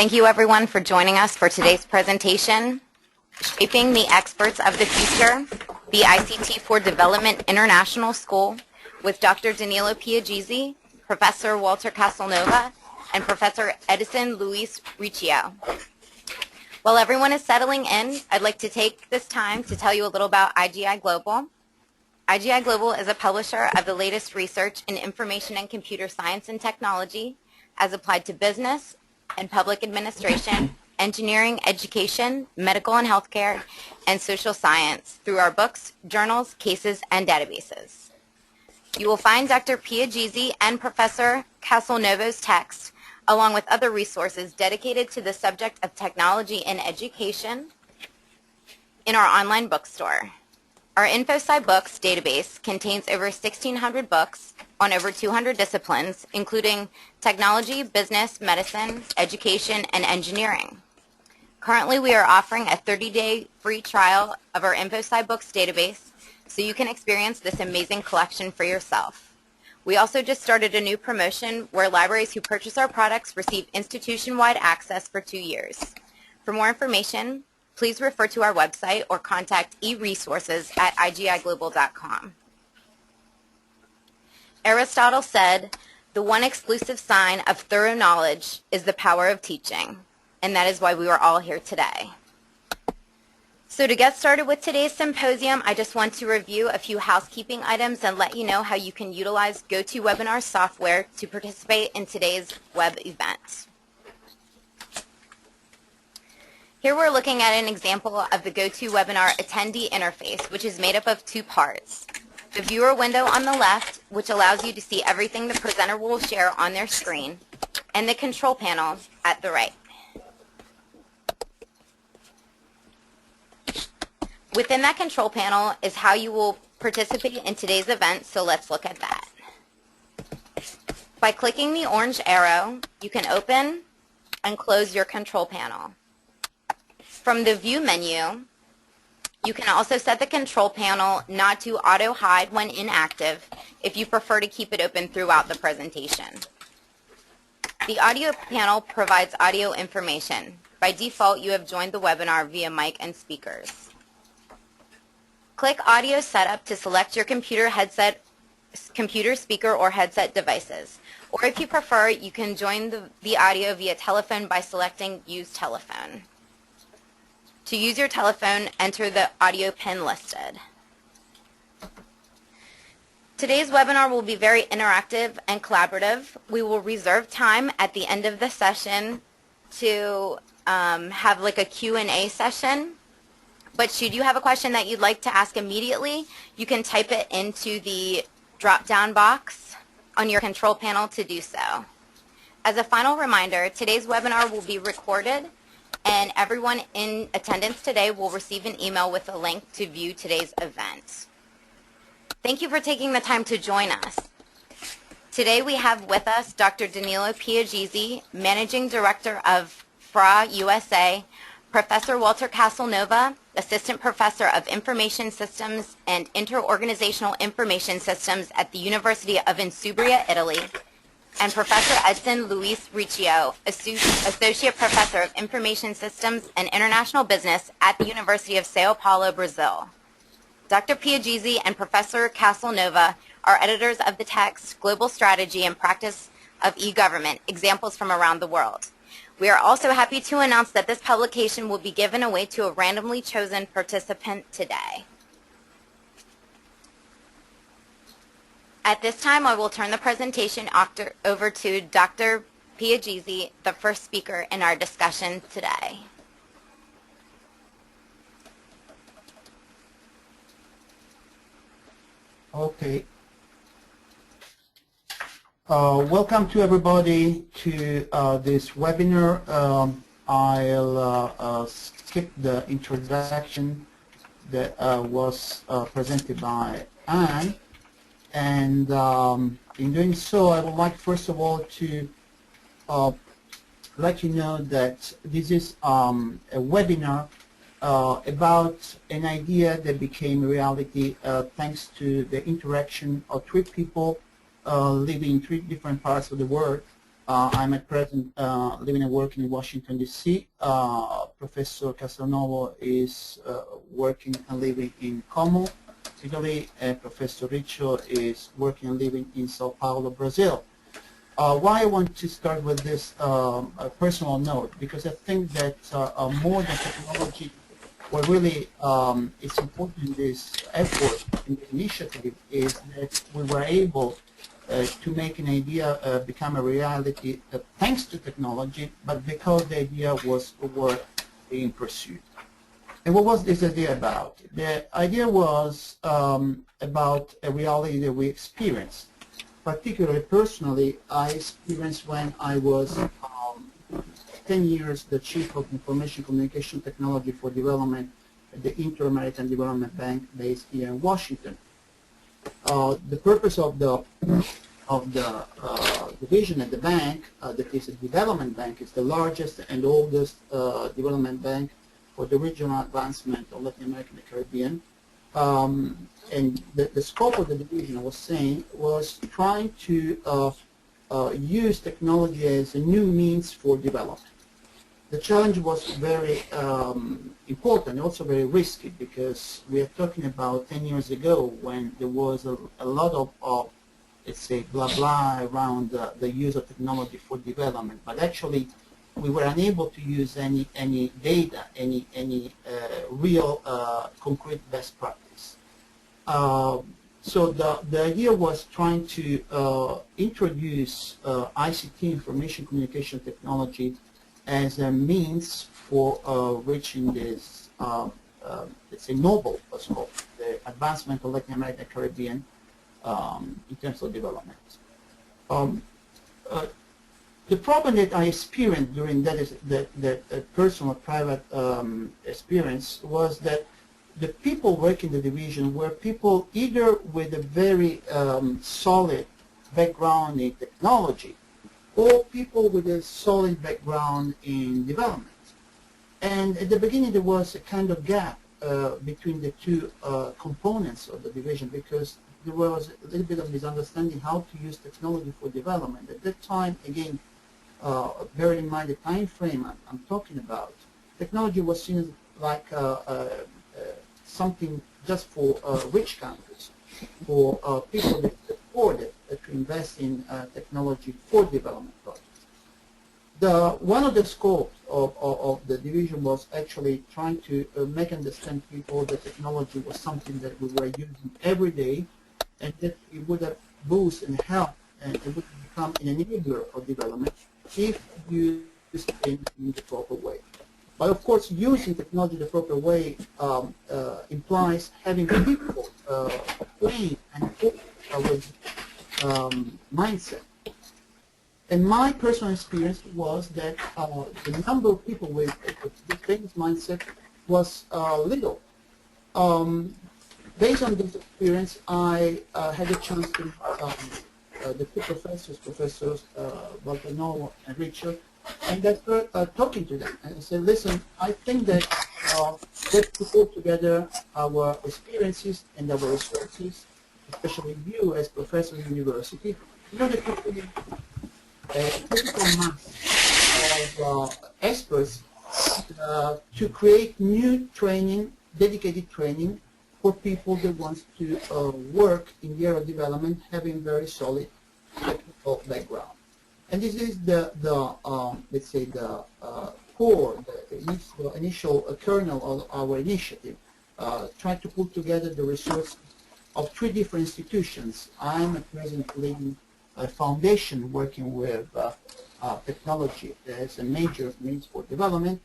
Thank you everyone for joining us for today's presentation, Shaping the Experts of the Future, the ICT for Development International School, with Dr. Danilo Piaggisi, Professor Walter Casalnova, and Professor Edison Luis Riccio. While everyone is settling in, I'd like to take this time to tell you a little about IGI Global. IGI Global is a publisher of the latest research in information and computer science and technology as applied to business and public administration, engineering, education, medical and healthcare, and social science through our books, journals, cases, and databases. You will find Dr. Piaggisi and Professor Casalnova's text, along with other resources dedicated to the subject of technology in education, in our online bookstore. Our InfoSci Books database contains over 1,600 books on over 200 disciplines, including technology, business, medicine, education, and engineering. Currently, we are offering a 30-day free trial of our InfoSci Books database, so you can experience this amazing collection for yourself. We also just started a new promotion where libraries who purchase our products receive institution-wide access for 2 years. For more information, please refer to our website or contact eResources at igiglobal.com. Aristotle said, "The one exclusive sign of thorough knowledge is the power of teaching," and that is why we are all here today. So to get started with today's symposium, I just want to review a few housekeeping items and let you know how you can utilize GoToWebinar software to participate in today's web event. Here we're looking at an example of the GoToWebinar attendee interface, which is made up of two parts. The viewer window on the left, which allows you to see everything the presenter will share on their screen, and the control panel at the right. Within that control panel is how you will participate in today's event, so let's look at that. By clicking the orange arrow, you can open and close your control panel. From the View menu, you can also set the control panel not to auto-hide when inactive if you prefer to keep it open throughout the presentation. The audio panel provides audio information. By default, you have joined the webinar via mic and speakers. Click Audio Setup to select your computer speaker or headset devices. Or if you prefer, you can join the audio via telephone by selecting Use Telephone. To use your telephone, enter the audio pin listed. Today's webinar will be very interactive and collaborative. We will reserve time at the end of the session to have like a Q&A session. But should you have a question that you'd like to ask immediately, you can type it into the drop-down box on your control panel to do so. As a final reminder, today's webinar will be recorded, and everyone in attendance today will receive an email with a link to view today's event. Thank you for taking the time to join us. Today we have with us Dr. Danilo Piaggisi, Managing Director of FRA USA, Professor Walter Casalnova, Assistant Professor of Information Systems and Interorganizational Information Systems at the University of Insubria, Italy, and Professor Edison Luis Riccio, Associate Professor of Information Systems and International Business at the University of Sao Paulo, Brazil. Dr. Piaggisi and Professor Casalnova are editors of the text Global Strategy and Practice of E-Government, Examples from Around the World. We are also happy to announce that this publication will be given away to a randomly chosen participant today. At this time, I will turn the presentation over to Dr. Piaggisi, the first speaker in our discussion today. Okay. Welcome to everybody to this webinar. I'll skip the introduction that was presented by Anne. And in doing so, I would like first of all to let you know that this is a webinar about an idea that became reality thanks to the interaction of three people living in three different parts of the world I'm at present living and working in Washington, D.C. Professor Castelnuovo is working and living in Como, Italy, and Professor Riccio is working and living in Sao Paulo, Brazil. Why I want to start with this personal note, because I think that more than technology, what really is important in this effort, in this initiative, is that we were able to make an idea become a reality thanks to technology, but because the idea was worth being pursued. And what was this idea about? The idea was about a reality that we experienced. Particularly personally, I experienced when I was 10 years the Chief of Information Communication Technology for Development at the Inter-American Development Bank based here in Washington. The purpose of the division at the bank, that is a development bank, is the largest and oldest development bank for the regional advancement of Latin America and the Caribbean. And the scope of the division, I was saying, was trying to use technology as a new means for development. The challenge was very important, also very risky, because we are talking about 10 years ago when there was a lot of let's say, blah blah around the use of technology for development. But actually, we were unable to use any data, any real concrete best practice. So the idea was trying to introduce ICT, information communication technology, as a means for reaching this, let's say, noble scope, the advancement of Latin America and Caribbean in terms of development. The problem that I experienced during that personal, private experience was that the people working the division were people either with a very solid background in technology or people with a solid background in development. And at the beginning there was a kind of gap between the two components of the division, because there was a little bit of misunderstanding how to use technology for development. At that time, again, bear in mind the time frame I'm talking about, technology was seen like something just for rich countries, for people that afforded to invest in technology for development projects. One of the scopes of the division was actually trying to make understand people that technology was something that we were using every day, and that it would have boost and help, and it would become an enabler of development if used in the proper way. But of course, using technology the proper way implies having people trained and with mindset. And my personal experience was that the number of people with this famous mindset was little. Based on this experience, I had a chance to the two Professors Valtanovo and Richard, and that talking to them. And I said, listen, I think that let's put together our experiences and our resources, especially you as professor in university, in order to create a critical mass of experts to create new training, dedicated training for people that want to work in the area of development having very solid technical background. And this is let's say the core, the initial kernel of our initiative, trying to put together the resources of three different institutions. I'm at present leading a foundation working with technology as a major means for development,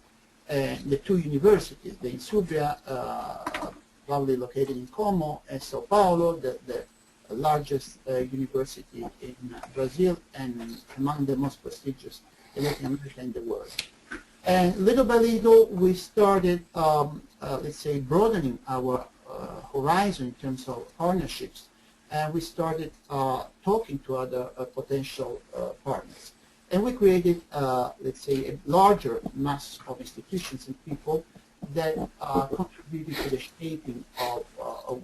and the two universities, the Insubria, probably located in Como, and Sao Paulo, the largest university in Brazil and among the most prestigious in Latin America in the world. And little by little, we started, let's say, broadening our horizon in terms of partnerships, and we started talking to other potential partners. And we created, let's say, a larger mass of institutions and people that contributed to the shaping of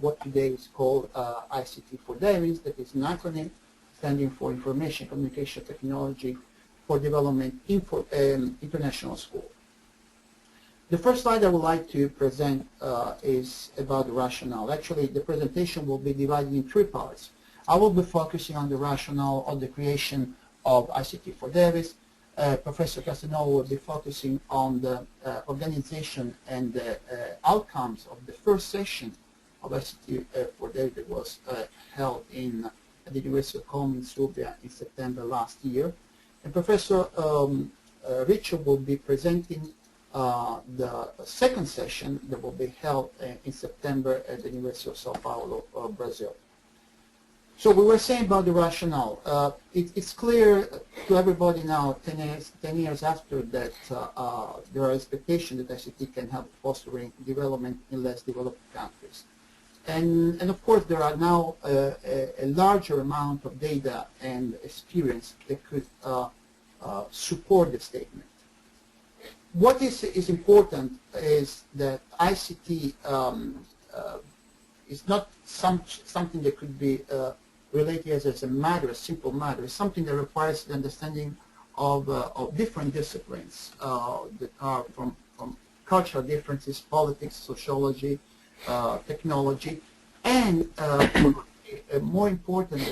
what today is called ICT4DEVIS, that is an acronym standing for Information Communication Technology for Development International School. The first slide I would like to present is about the rationale. Actually, the presentation will be divided in three parts. I will be focusing on the rationale of the creation of ICT4DEVIS. Professor Casanova will be focusing on the organization and the outcomes of the first session of ICT4DEVIS that was held in the University of Como in Serbia in September last year. And Professor Richard will be presenting the second session that will be held in September at the University of Sao Paulo, Brazil. So we were saying about the rationale. It's clear to everybody now, 10 years after, that there are expectations that ICT can help fostering development in less developed countries. And of course, there are now a larger amount of data and experience that could support the statement. What is important is that ICT is not something that could be related as a matter, a simple matter. It's something that requires the understanding of different disciplines that are from cultural differences, politics, sociology, technology, and more important,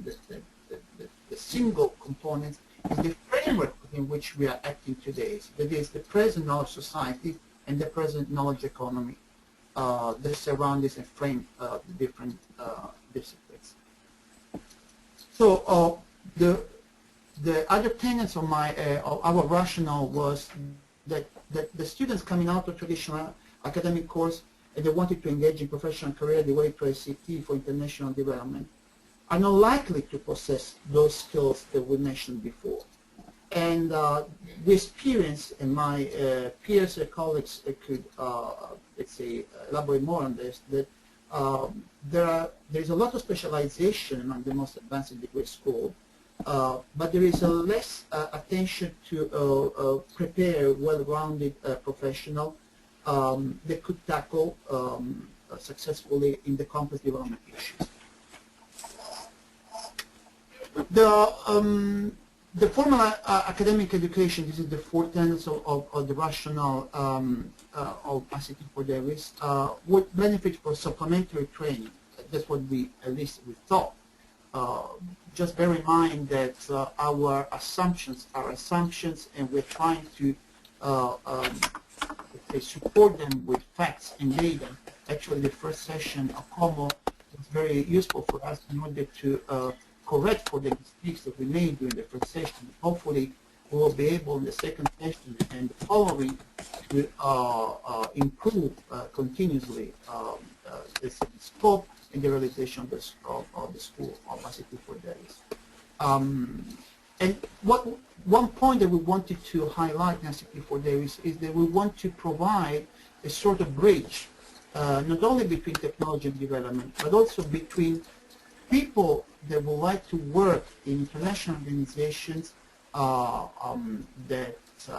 the single component is the framework in which we are acting today. That is the present knowledge society and the present knowledge economy that surround this and frame the different disciplines. So the other tenets of our rationale was that the students coming out of traditional academic course and they wanted to engage in professional career the way to ICT for international development are not likely to possess those skills that we mentioned before. And we experience, and my peers and colleagues could, let's say, elaborate more on this, that there's a lot of specialization among the most advanced degree school, but there is a less attention to prepare well-rounded professional that could tackle successfully in the complex development issues. The formal academic education, this is the fourth tenets of the rationale of ICT4DEVIS, would benefit for supplementary training. That's what at least we thought. Just bear in mind that our assumptions are assumptions, and we're trying to support them with facts and data. Actually, the first session of Como was very useful for us in order to correct for the mistakes that we made during the first session. Hopefully, we will be able in the second session and the following to improve continuously the scope and the realization of the school of ICT4DEVIS. And one point that we wanted to highlight in ICT4DEVIS is that we want to provide a sort of bridge, not only between technology and development, but also between people that would like to work in international organizations that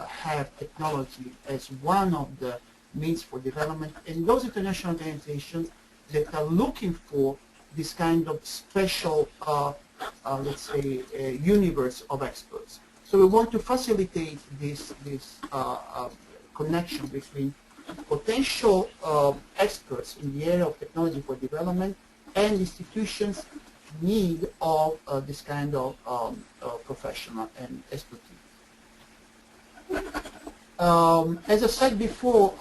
have technology as one of the means for development, and those international organizations that are looking for this kind of special, let's say, universe of experts. So we want to facilitate this connection between potential experts in the area of technology for development and institutions' need of this kind of professional and expertise. As I said before,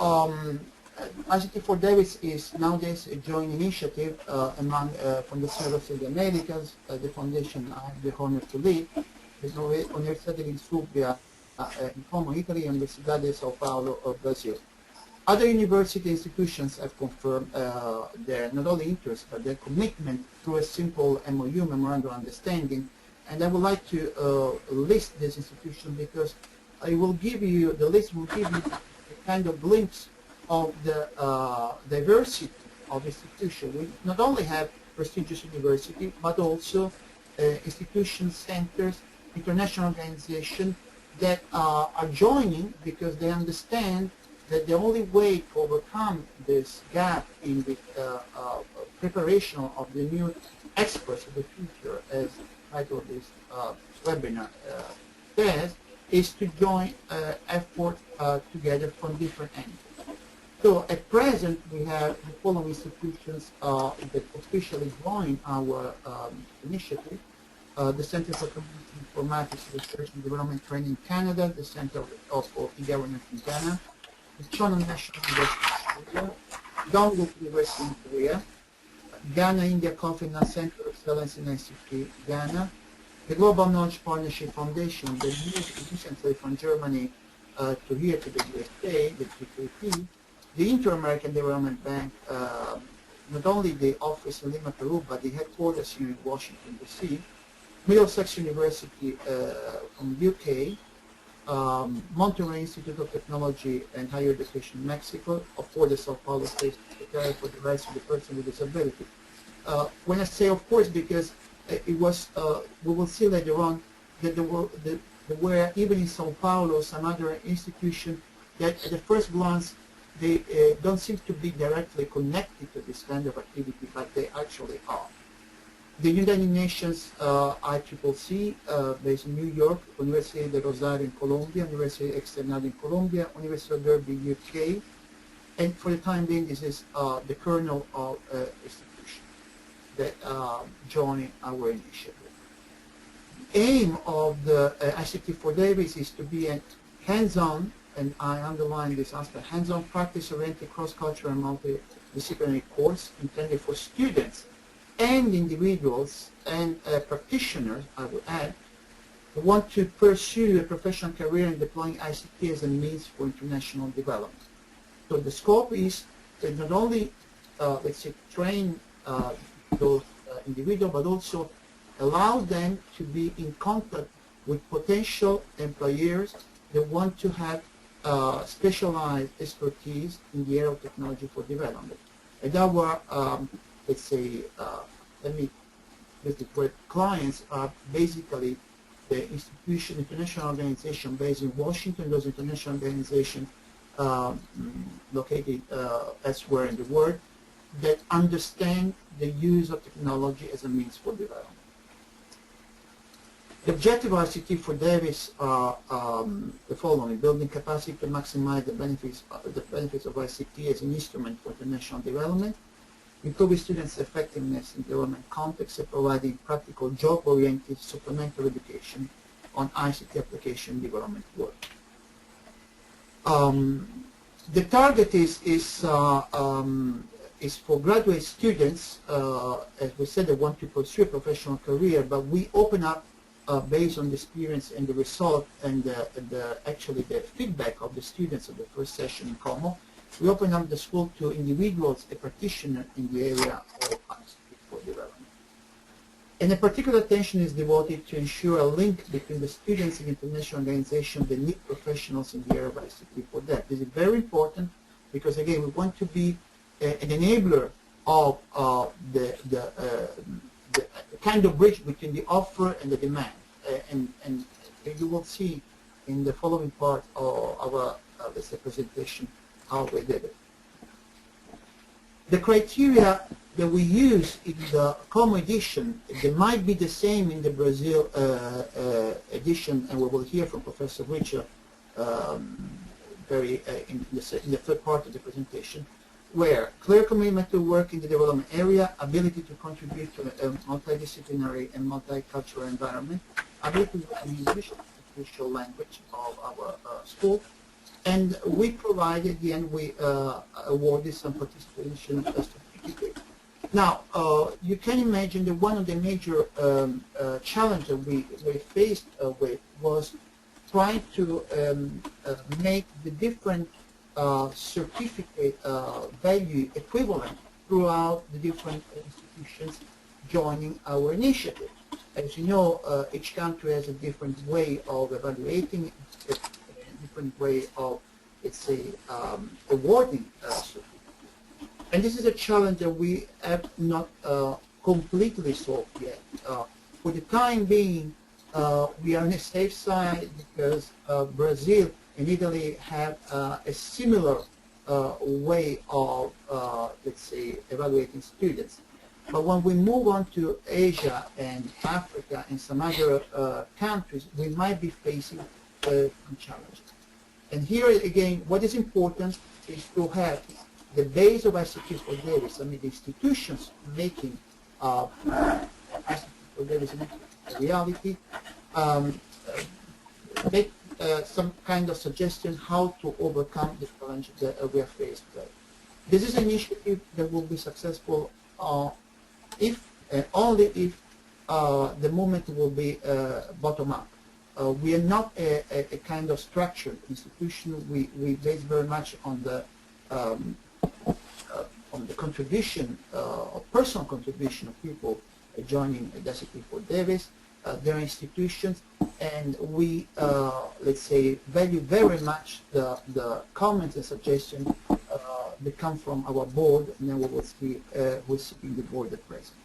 ICT4DEVIS is nowadays a joint initiative among Fondazione Rossa di Americas, the foundation I have the honor to lead, the Università di Serbia in Como, Italy, and Università di Sao Paulo of Brazil. Other university institutions have confirmed their not only interest but their commitment through a simple MOU, Memorandum of Understanding, and I would like to list this institution because the list will give you a kind of glimpse of the diversity of institutions. We not only have prestigious university, but also institutions, centers, international organizations that are joining because they understand that the only way to overcome this gap in the preparation of the new experts of the future, as the title of this webinar says is to join effort together from different angles. So at present, we have the following institutions that officially join our initiative. The Center for Community Informatics Research and Development Training in Canada, the Center of E-Governance in Ghana, the Toronto National University in Korea, Dongguk University in Korea, Ghana India Confidence Center of Excellence in ICT, Ghana, the Global Knowledge Partnership Foundation that moved recently from Germany to here to the USA, the GKP, the Inter-American Development Bank, not only the office in Lima, Peru, but the headquarters here in Washington, D.C., Middlesex University from UK, Monterrey Institute of Technology and Higher Education, Mexico, of course the Sao Paulo State Secretary for the Rights of the Person with Disability. When I say of course, because it was, we will see later on that there were even in Sao Paulo some other institutions that at the first glance they don't seem to be directly connected to this kind of activity, but they actually are. The United Nations ICCC, based in New York, Universidad de Rosario in Colombia, Universidad External in Colombia, University of Derby, UK, and for the time being, this is the kernel of institution that join our initiative. The aim of the ICT4DEVIS is to be a hands-on, and I underline this aspect, hands-on practice-oriented cross-cultural and multidisciplinary course intended for students and individuals and practitioners, I would add, who want to pursue a professional career in deploying ICT as a means for international development. So the scope is to not only, let's say, train those individuals, but also allow them to be in contact with potential employers that want to have specialized expertise in the area of technology for development. And our, let's say, let me use the word, clients are basically the institution, international organization based in Washington, those international organizations located elsewhere in the world that understand the use of technology as a means for development. The objective of ICT4DEVIS are the following: building capacity to maximize the benefits of ICT as an instrument for international development, improving students' effectiveness in development context, and providing practical job-oriented supplementary education on ICT application development work. The target is for graduate students, as we said, that want to pursue a professional career, but we open up based on the experience and the result and actually the feedback of the students of the first session in Como. We open up the school to individuals, a practitioner in the area of ICT for development. And a particular attention is devoted to ensure a link between the students and international organizations that need professionals in the area of ICT for that. This is very important because, again, we want to be an enabler of the kind of bridge between the offer and the demand. And you will see in the following part of our let's say presentation how we did it. The criteria that we use in the Como edition, they might be the same in the Brazil edition, and we will hear from Professor Richard in the third part of the presentation, where clear commitment to work in the development area, ability to contribute to a multidisciplinary and multicultural environment, ability to speak English, the official language of our school, and we provide, at the end, we awarded some participation certificate. Now, you can imagine that one of the major challenges we faced with was trying to make the different certificate value equivalent throughout the different institutions joining our initiative. As you know, each country has a different way of evaluating, a different way of, let's say, awarding certificates. And this is a challenge that we have not completely solved yet. For the time being, we are on the safe side because Brazil and Italy have a similar way of, let's say, evaluating students. But when we move on to Asia and Africa and some other countries, we might be facing some challenges. And here again, what is important is to have the base of ICT4DEVIS, I mean the institutions making ICT4DEVIS a reality, make some kind of suggestion how to overcome the challenge that we are faced with. This is an initiative that will be successful if and only if the movement will be bottom-up. We are not a kind of structured institution. We base very much on the contribution, personal contribution of people joining the ICT4DEVIS, their institutions, and we, let's say, value very much the comments and suggestions that come from our board, and then we will see who's sitting the board at present.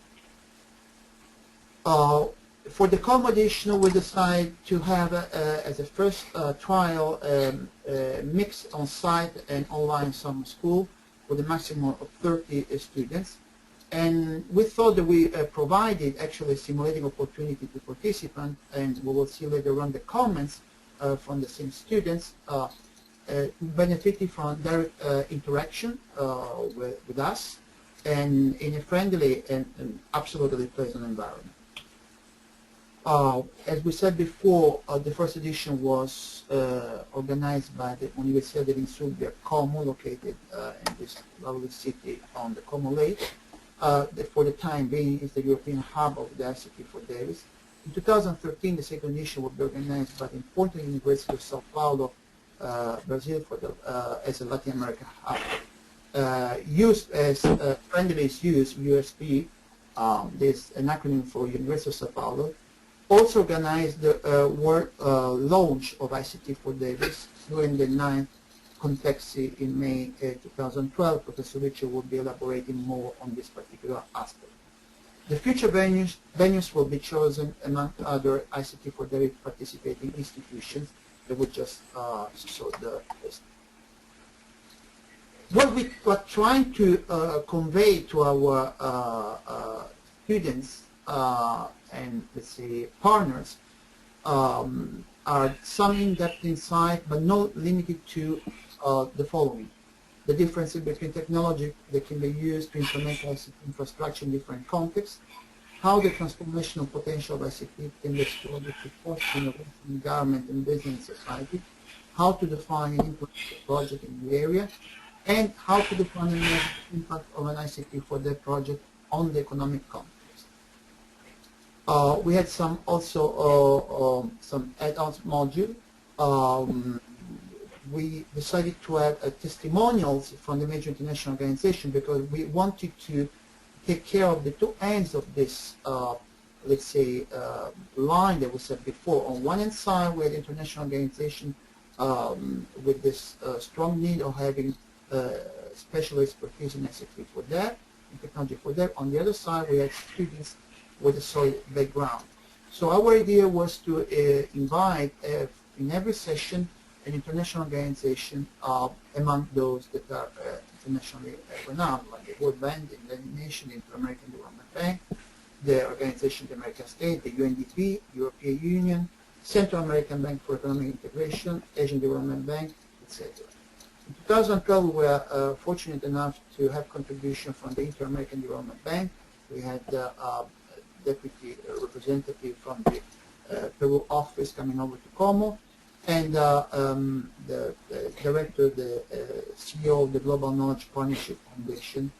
For the accommodation, we decided to have, as a first trial, mix on-site and online summer school with a maximum of 30 students. And we thought that we provided actually a simulating opportunity to participants, and we will see later on the comments from the same students benefiting from direct interaction with us and in a friendly and absolutely pleasant environment. As we said before, the first edition was organized by the Universidad dell'Insubria Como, located in this lovely city on the Como Lake. For the time being, is the European hub of the ICT4DEVIS. In 2013, the second edition will be organized by the important University of Sao Paulo, Brazil, as a Latin American hub. Used as friendly is used, USP, this an acronym for University of Sao Paulo, also organized the world launch of ICT4DEVIS during the 9th Contexi in May 2012. Professor Richard will be elaborating more on this particular aspect. The future venues will be chosen among other ICT4DEVIS participating institutions that we just saw the list. What we were trying to convey to our students and, let's say, partners are some in-depth insight, but not limited to the following: the differences between technology that can be used to implement ICT infrastructure in different contexts, how the transformational potential of ICT can be explored to foster innovation in government and business and society, how to define and implement a project in the area, and how to define and measure the impact of an ICT4DEVIS project on the economic context. We had some also some add-on module. We decided to have testimonials from the major international organization because we wanted to take care of the two ends of this, let's say, line that we said before. On one hand side, we had international organization with this strong need of having special expertise in ICT4DEVIS, in technology for that. On the other side, we had students with a solid background. So our idea was to invite in every session an international organization among those that are internationally renowned, like the World Bank, the United Nations, the Inter-American Development Bank, the Organization of the American States, the UNDP, European Union, Central American Bank for Economic Integration, Asian Development Bank, etc. In 2012, we were fortunate enough to have contribution from the Inter-American Development Bank. We had the deputy representative from the Peru office coming over to Como, and the director, the CEO of the Global Knowledge Partnership Foundation,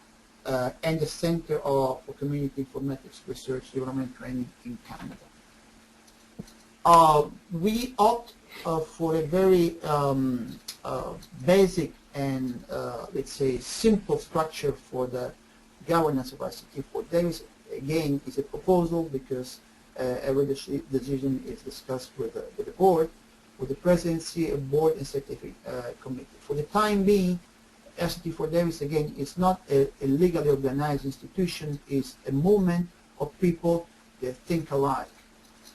and the Center for Community Informatics Research Development Training in Canada. We opt for a very basic and, let's say, simple structure for the governance of ICT4DEVIS. Again, it's a proposal because every decision is discussed with the board, with the presidency, a board, and scientific committee. For the time being, ICT4DEVIS, again, is not a legally organized institution. It's a movement of people that think alike.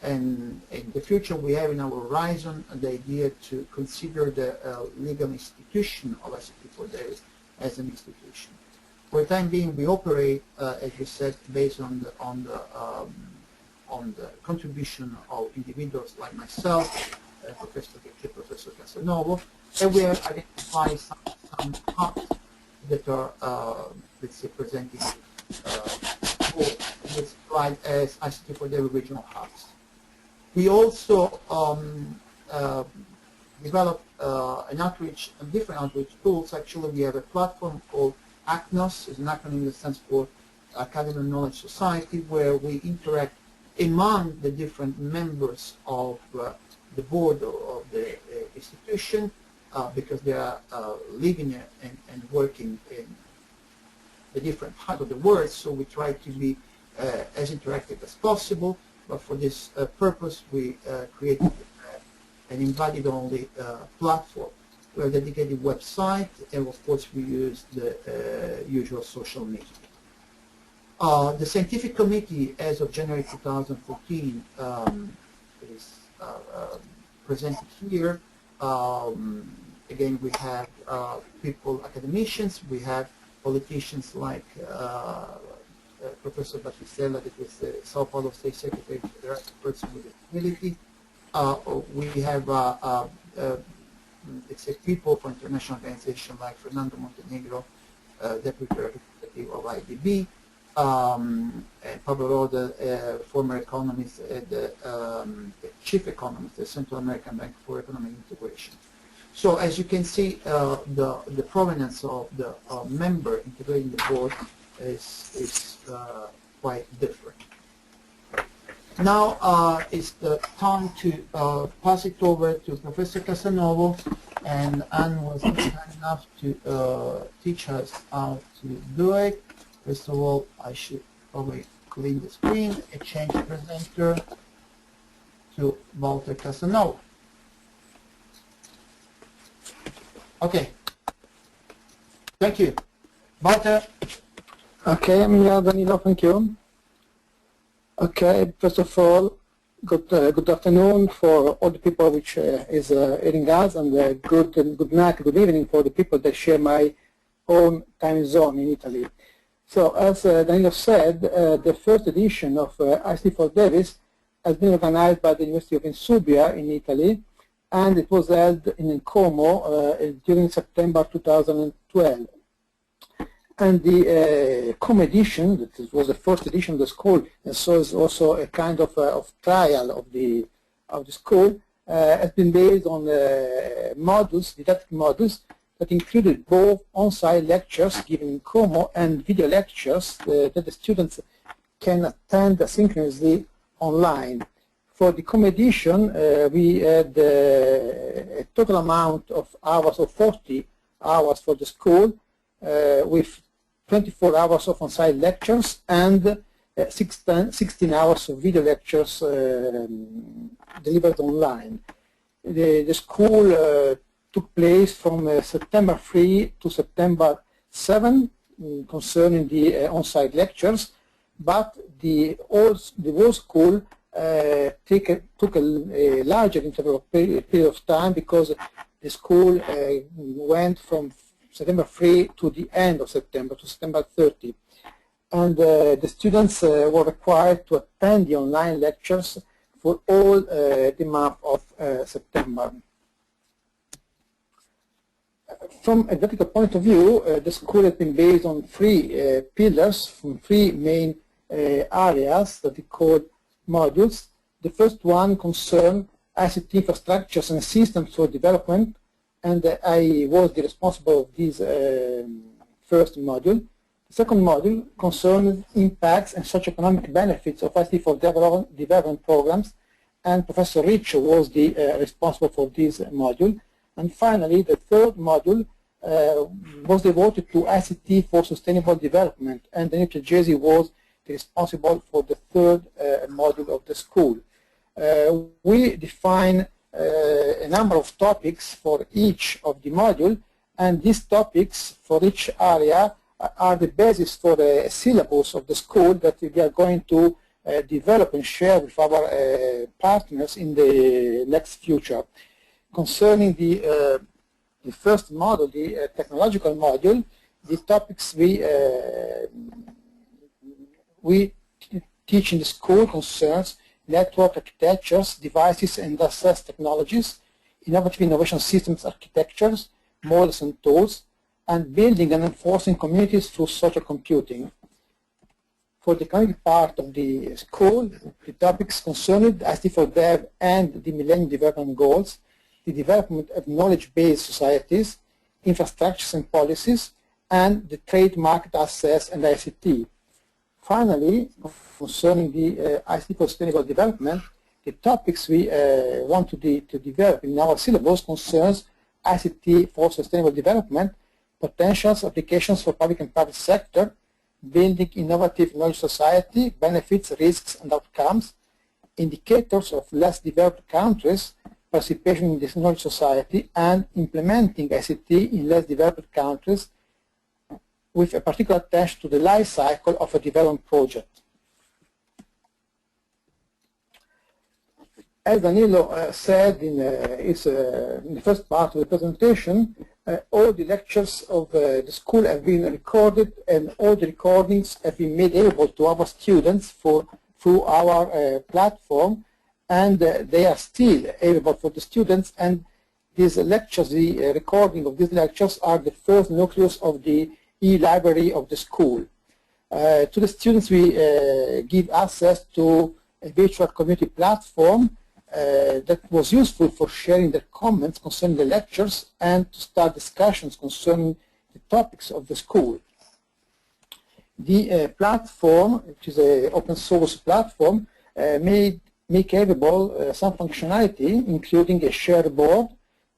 And in the future, we have in our horizon the idea to consider the legal institution of ICT4DEVIS as an institution. For the time being, we operate, as we said, based on the contribution of individuals like myself, Professor Vecchi, Professor Casanova, and we have identified some hubs that are, let's say, presenting described as ICT4DEVIS regional hubs. We also developed different outreach tools. Actually, we have a platform called ACNOS, is an acronym that stands for Academy of Knowledge Society, where we interact among the different members of the board of the institution, because they are living and working in the different part of the world, so we try to be as interactive as possible. But for this purpose, we created an invited-only platform. We have a dedicated website, and of course we use the usual social media. The scientific committee, as of January 2014, is presented here. Again, we have people, academicians, we have politicians like Professor Battistella, that was the Sao Paulo State Secretary for the Rights of Persons with Disability. We have it's people from international organizations like Fernando Montenegro, Deputy Representative of IDB, and Pablo Roda, former economist, the chief economist at the Central American Bank for Economic Integration. So as you can see, the provenance of the member integrating the board is quite different. Now it's the time to pass it over to Professor Casanova, and Anne was kind enough to teach us how to do it. First of all, I should probably clean the screen and change presenter to Walter Casanova. Okay. Thank you. Walter. Okay, I'm here, Danilo, thank you. Okay, first of all, good afternoon for all the people which is hearing us, and good night, good evening for the people that share my own time zone in Italy. So as Danilo said, the first edition of ICT4DEVIS has been organized by the University of Insubria in Italy, and it was held in Como during September 2012. And the Como edition, that was the first edition of the school, and so it's also a kind of trial of the school, has been based on modules, didactic modules, that included both on-site lectures given in Como and video lectures that the students can attend asynchronously online. For the Como edition, we had a total amount of hours of 40 hours for the school, with 24 hours of on-site lectures and 16 hours of video lectures delivered online. The school took place from September 3 to September 7 concerning the on-site lectures, but the whole school took a larger interval period of time, because the school went from September 3 to the end of September, to September 30. And the students were required to attend the online lectures for all the month of September. From a didactic point of view, the school has been based on three pillars, from three main areas that we call modules. The first one concerned ICT infrastructures and systems for development, and I was the responsible of this first module. The second module concerned impacts and socioeconomic benefits of ICT4 development programs, and Professor Riccio was the responsible for this module. And finally, the third module was devoted to ICT for sustainable development, and Daniel Piagesi was the responsible for the third module of the school. We define a number of topics for each of the module, and these topics for each area are the basis for the syllabus of the school that we are going to develop and share with our partners in the next future. Concerning the first module, the technological module, the topics we teach in the school concerns network architectures, devices and access technologies, innovative innovation systems architectures, models and tools, and building and enforcing communities through social computing. For the economic part of the school, the topics concerned ICT4DEV and the Millennium Development Goals, the development of knowledge-based societies, infrastructures and policies, and the trade market access and ICT. Finally, concerning the ICT for sustainable development, the topics we want to develop in our syllabus concerns ICT for sustainable development, potentials, applications for public and private sector, building innovative knowledge society, benefits, risks and outcomes, indicators of less developed countries, participation in this knowledge society, and implementing ICT in less developed countries with a particular attention to the life cycle of a development project. As Danilo said in the first part of the presentation, all the lectures of the school have been recorded, and all the recordings have been made available to our students through our platform, and they are still available for the students. And these lectures, the recording of these lectures, are the first nucleus of the e-library of the school. To the students, we give access to a virtual community platform that was useful for sharing their comments concerning the lectures and to start discussions concerning the topics of the school. The platform, which is an open source platform, make available some functionality, including a shared board,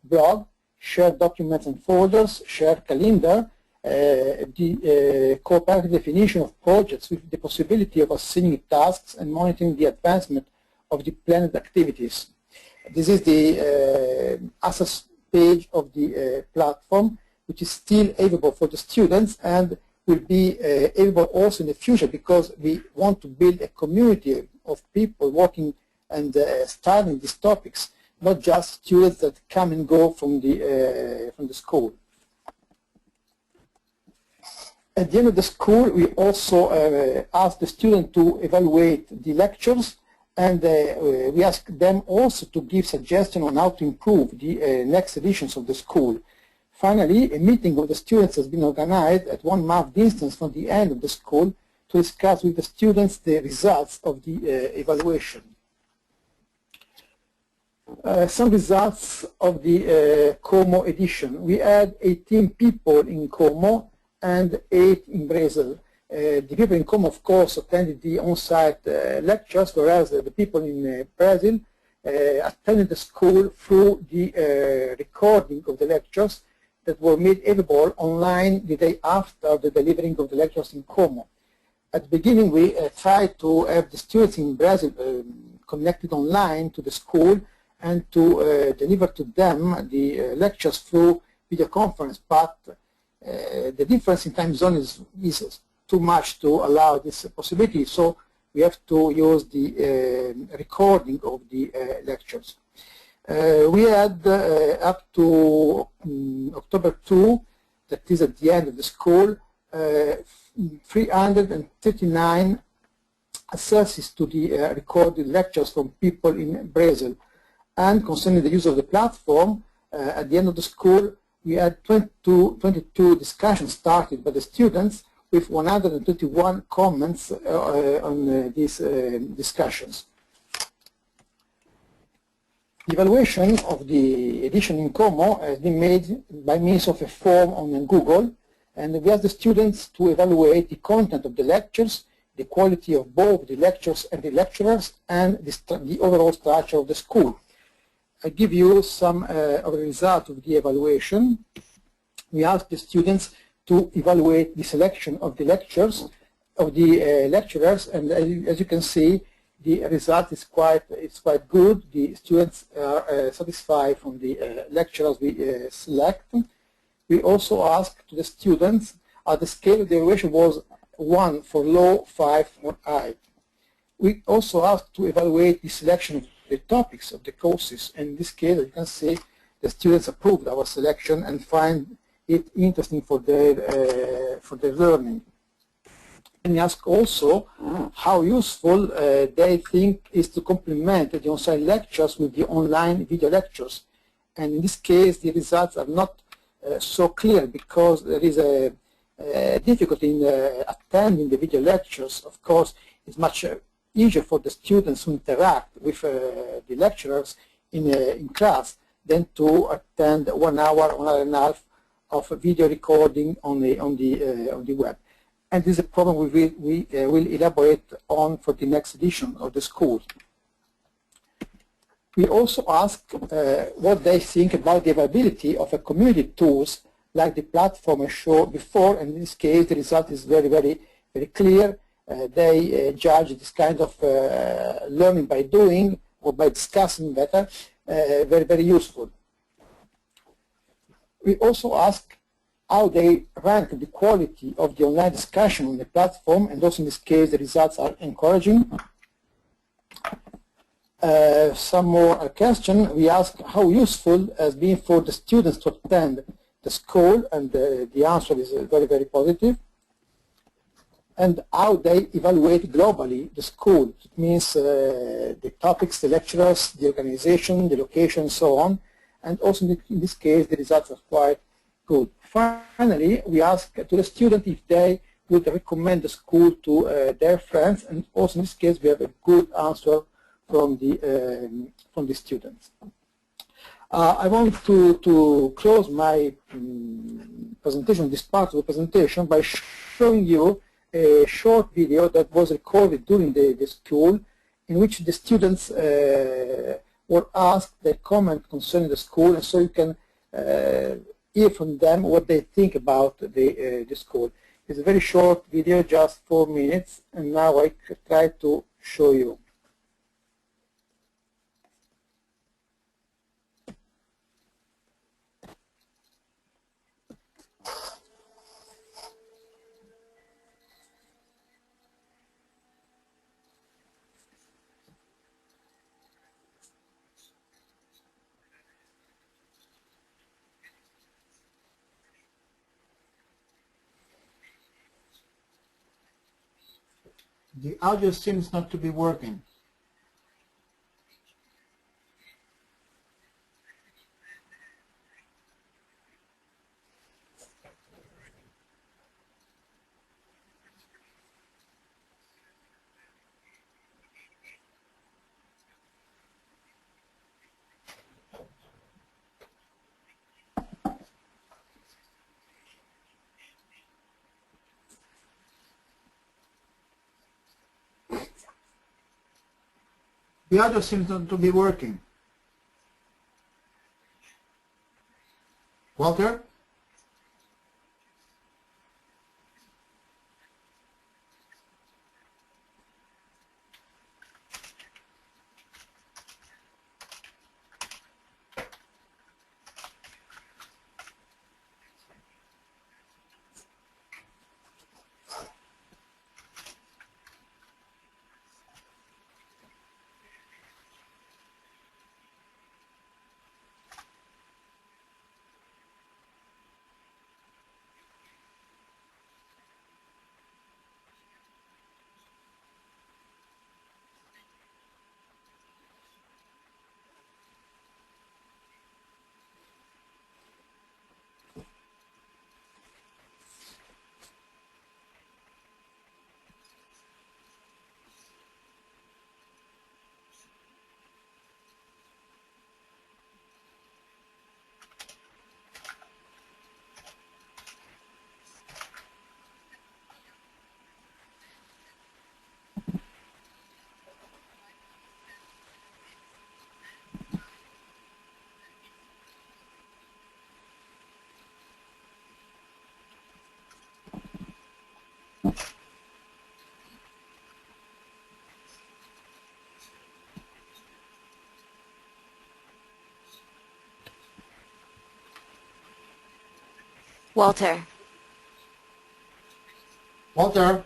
blog, shared documents and folders, shared calendar, the cooperative definition of projects with the possibility of assigning tasks and monitoring the advancement of the planned activities. This is the access page of the platform, which is still available for the students and will be available also in the future, because we want to build a community of people working and studying these topics, not just students that come and go from the school. At the end of the school, we also ask the student to evaluate the lectures, and we ask them also to give suggestions on how to improve the next editions of the school. Finally, a meeting of the students has been organized at 1 month distance from the end of the school to discuss with the students the results of the evaluation. Some results of the Como edition. We had 18 people in Como and 8 in Brazil. The people in Como, of course, attended the on-site lectures, whereas the people in Brazil attended the school through the recording of the lectures that were made available online the day after the delivering of the lectures in Como. At the beginning, we tried to have the students in Brazil connected online to the school and to deliver to them the lectures through video conference, but the difference in time zone is too much to allow this possibility, so we have to use the recording of the lectures. We had up to October 2, that is at the end of the school, 339 accesses to the recorded lectures from people in Brazil. And concerning the use of the platform, at the end of the school, we had 22 discussions started by the students, with 121 comments on these discussions. The evaluation of the edition in Como has been made by means of a form on Google, and we asked the students to evaluate the content of the lectures, the quality of both the lectures and the lecturers, and the overall structure of the school. I give you some of the results of the evaluation. We asked the students to evaluate the selection of the lectures, of the lecturers, and as you can see, the result is quite good. The students are satisfied from the lecturers we select. We also asked to the students, the scale of the evaluation was 1 for low, 5 for high. We also asked to evaluate the selection of the topics of the courses, and in this case, as you can see, the students approved our selection and find it interesting for their learning. And we ask also how useful they think is to complement the on-site lectures with the online video lectures. And in this case, the results are not so clear because there is a difficulty in attending the video lectures. Of course, it's much easier for the students to interact with the lecturers in class than to attend 1 hour, 1 hour and a half of video recording on the web. And this is a problem we will elaborate on for the next edition of the school. We also ask what they think about the availability of a community tools like the platform I showed before, and in this case the result is very, very, very clear. They judge this kind of learning by doing or by discussing better, very, very useful. We also ask how they rank the quality of the online discussion on the platform, and also in this case the results are encouraging. Some more question. We ask how useful has been for the students to attend the school, and the answer is very, very positive. And how they evaluate globally the school. It means the topics, the lecturers, the organization, the location, and so on. And also in this case, the results are quite good. Finally, we ask to the student if they would recommend the school to their friends, and also in this case, we have a good answer from the students. I want to close my presentation, this part of the presentation, by showing you a short video that was recorded during the school, in which the students were asked their comment concerning the school, and so you can hear from them what they think about the school. It's a very short video, just 4 minutes, and now I try to show you. The audio seems not to be working. The audio seems not to be working. Walter? Walter. Walter?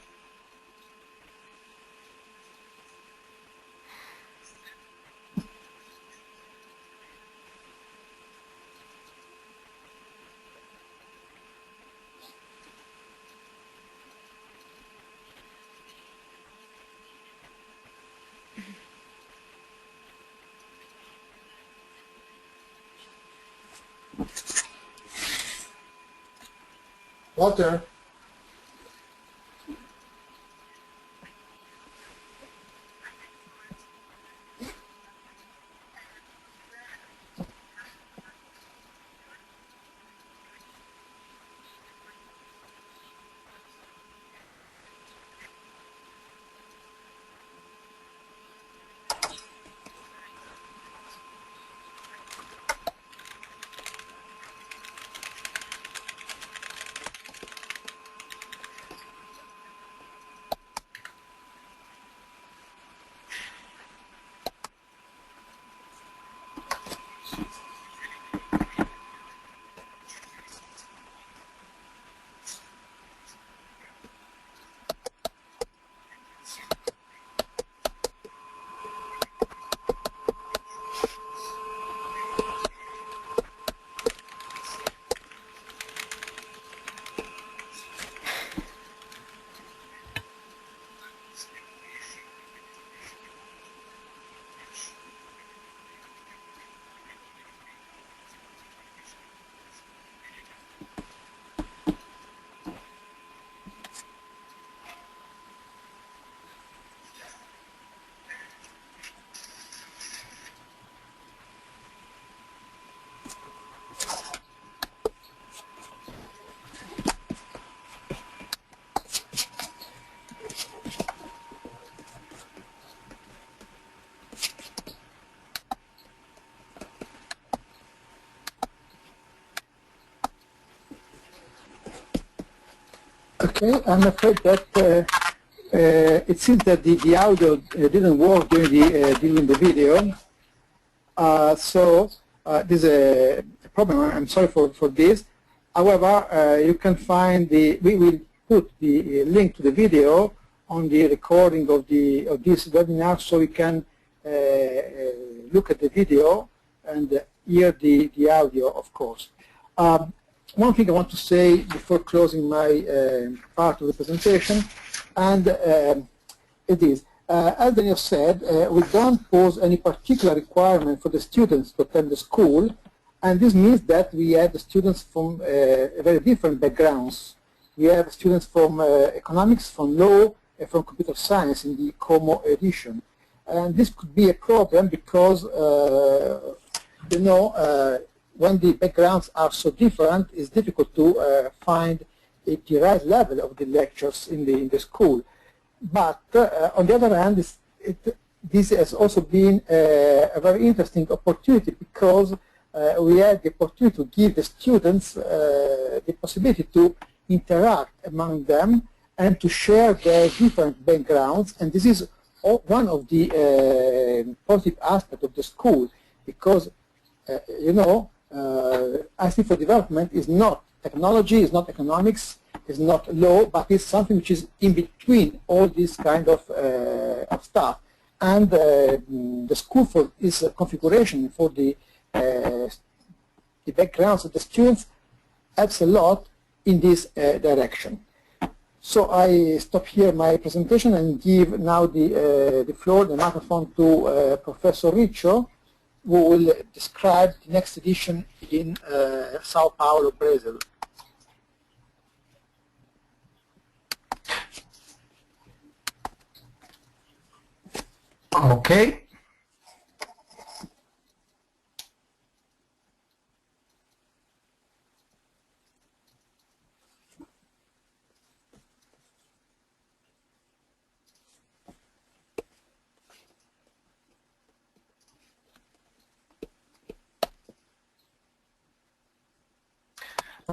Walter. Okay, I'm afraid that it seems that the audio didn't work during the video. This is a problem. I'm sorry for this. However, you can find we will put the link to the video on the recording of this webinar, so you can look at the video and hear the audio, of course. One thing I want to say before closing my part of the presentation, and it is, as Daniel said, we don't pose any particular requirement for the students to attend the school, and this means that we have the students from very different backgrounds. We have students from economics, from law, and from computer science in the Como edition. And this could be a problem because, when the backgrounds are so different, it's difficult to find the right level of the lectures in the school. But on the other hand, this has also been a very interesting opportunity because we had the opportunity to give the students the possibility to interact among them and to share their different backgrounds. And this is one of the positive aspects of the school because, ICT4 development is not technology, is not economics, is not law, but it's something which is in between all this kind of stuff. And the school for its configuration for the backgrounds of the students helps a lot in this direction. So I stop here my presentation and give now the floor, the microphone to Professor Riccio, who will describe the next edition in Sao Paulo, Brazil. Okay.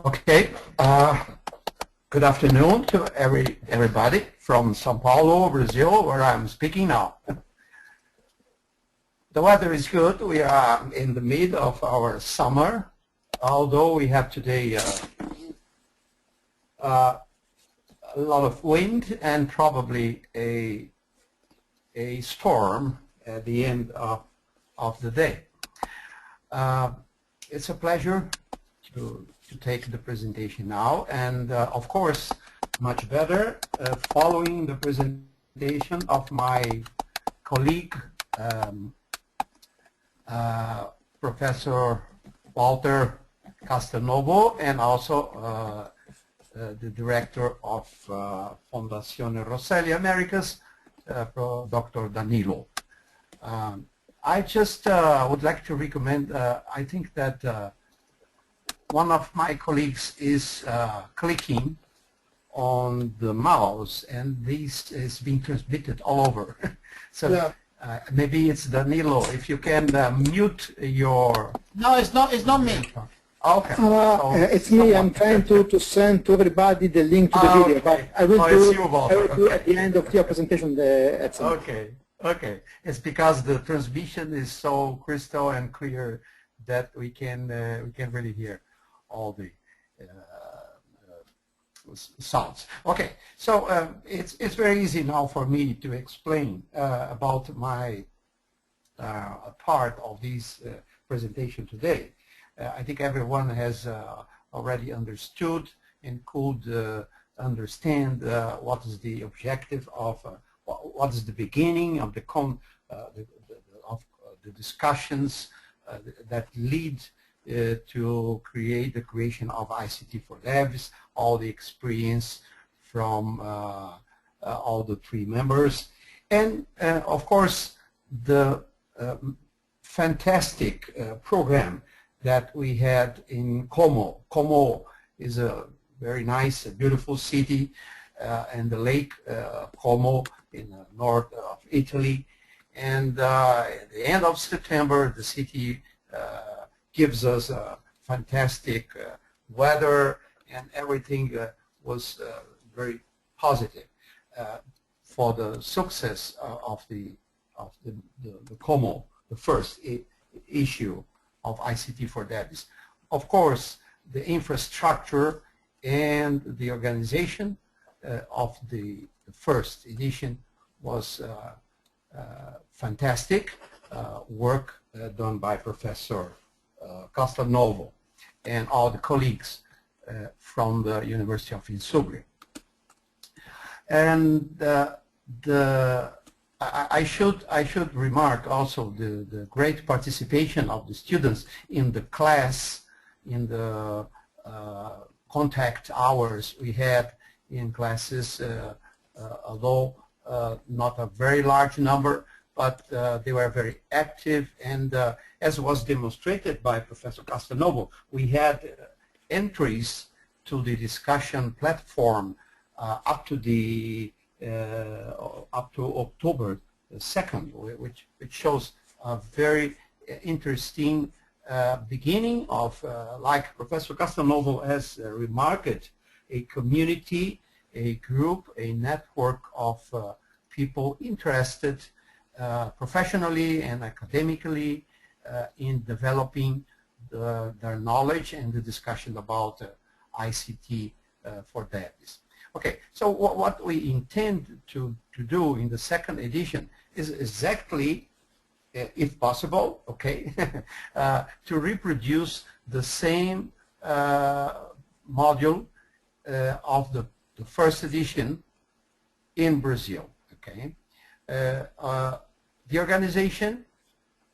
Okay. Good afternoon to everybody from São Paulo, Brazil, where I'm speaking now. The weather is good. We are in the mid of our summer, although we have today a lot of wind and probably a storm at the end of the day. It's a pleasure to take the presentation now, and of course, much better following the presentation of my colleague, Professor Walter Castelnuovo, and also the director of Fondazione Rosselli Americas, Dr. Danilo. I just would like to recommend, I think that one of my colleagues is clicking on the mouse, and this is being transmitted all over. So Yeah. Maybe it's Danilo. If you can mute your... No, it's not me. Okay. So It's me. I'm trying to send to everybody the link to the video, but I will do at the end of your presentation. At some Okay. Okay. It's because the transmission is so crystal and clear that we can really hear all the sounds. Okay. So it's very easy now for me to explain about my part of this presentation today. I think everyone has already understood and could understand what is the objective of, what is the beginning of the discussions that lead to create the creation of ICT4DEVIS, all the experience from all the three members, and of course the fantastic program that we had in Como. Como is a very nice, beautiful city and the lake Como in the north of Italy. And at the end of September, the city gives us fantastic weather, and everything was very positive for the success of the Como, the first issue of ICT4DEVIS. Of course, the infrastructure and the organization of the first edition was fantastic work done by Professor Castelnuovo and all the colleagues from the University of Insubria. And I should remark also the great participation of the students in the class, in the contact hours we had in classes, although not a very large number, but they were very active, and as was demonstrated by Professor Castelnuovo, we had entries to the discussion platform up to October 2nd, which shows a very interesting beginning of, like Professor Castelnuovo has remarked, a community, a group, a network of people interested professionally and academically in developing their knowledge and the discussion about ICT for DEVIS. Okay, so what we intend to do in the second edition is exactly, if possible, okay, to reproduce the same module of the first edition in Brazil, okay. The organization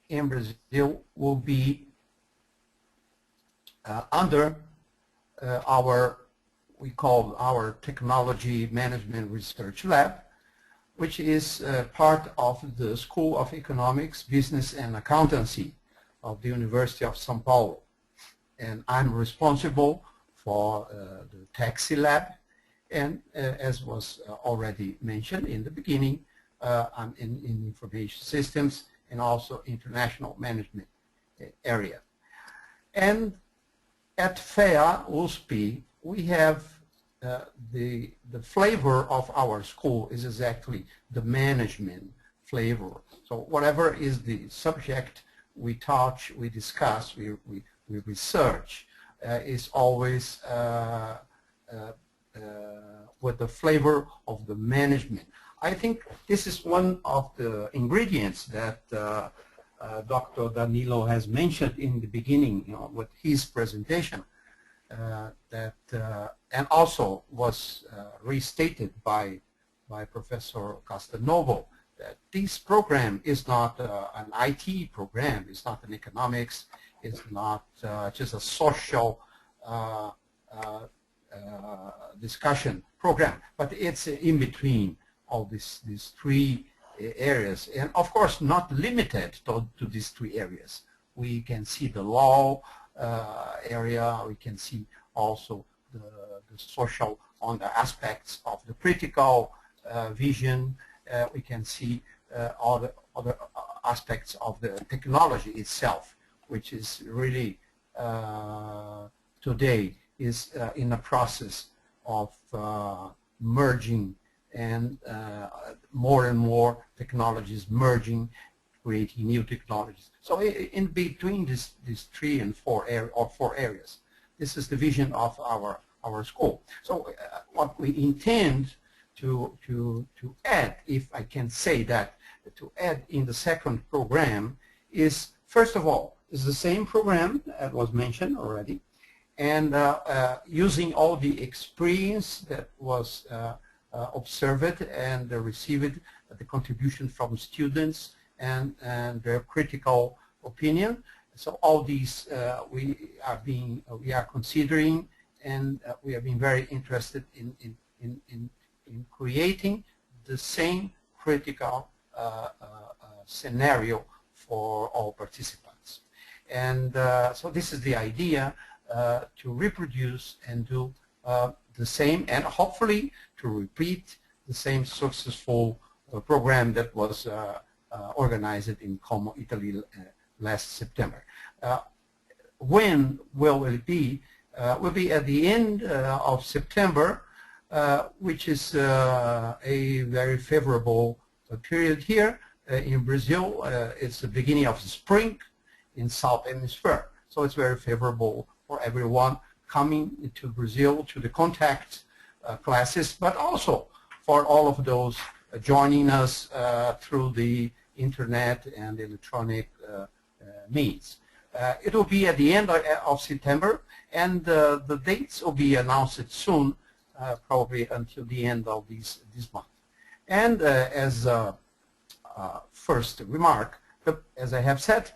in Brazil will be under we call our Technology Management Research Lab, which is part of the School of Economics, Business and Accountancy of the University of São Paulo. And I'm responsible for the Taxi Lab, and as was already mentioned in the beginning, I'm in information systems and also international management area. And at FEA USP, we have the flavor of our school is exactly the management flavor. So whatever is the subject we touch, we discuss, we research, is always with the flavor of the management. I think this is one of the ingredients that Dr. Danilo has mentioned in the beginning, you know, with his presentation, and also was restated by Professor Castelnuovo, that this program is not an IT program, it's not an economics, it's not just a social discussion program, but it's in between all these three areas, and of course not limited to these three areas. We can see the law area, we can see also the social on the aspects of the critical vision, we can see all the other aspects of the technology itself, which is really today is in the process of merging, and more and more technologies merging, creating new technologies. So in between these three and four areas, this is the vision of our school. So what we intend to add, if I can say that, to add in the second program is, first of all, is the same program that was mentioned already, and using all the experience that was observed and received, the contribution from students and their critical opinion. So all these we are considering, and we have been very interested in creating the same critical scenario for all participants. And so this is the idea, to reproduce and do the same, and hopefully to repeat the same successful program that was organized in Como, Italy last September. When will it be? Will be at the end of September, which is a very favorable period here in Brazil. It's the beginning of the spring in South Hemisphere, so it's very favorable for everyone coming to Brazil to the contact classes, but also for all of those joining us through the internet and electronic means. It will be at the end of September, and the dates will be announced soon, probably until the end of this month. And as a first remark, as I have said,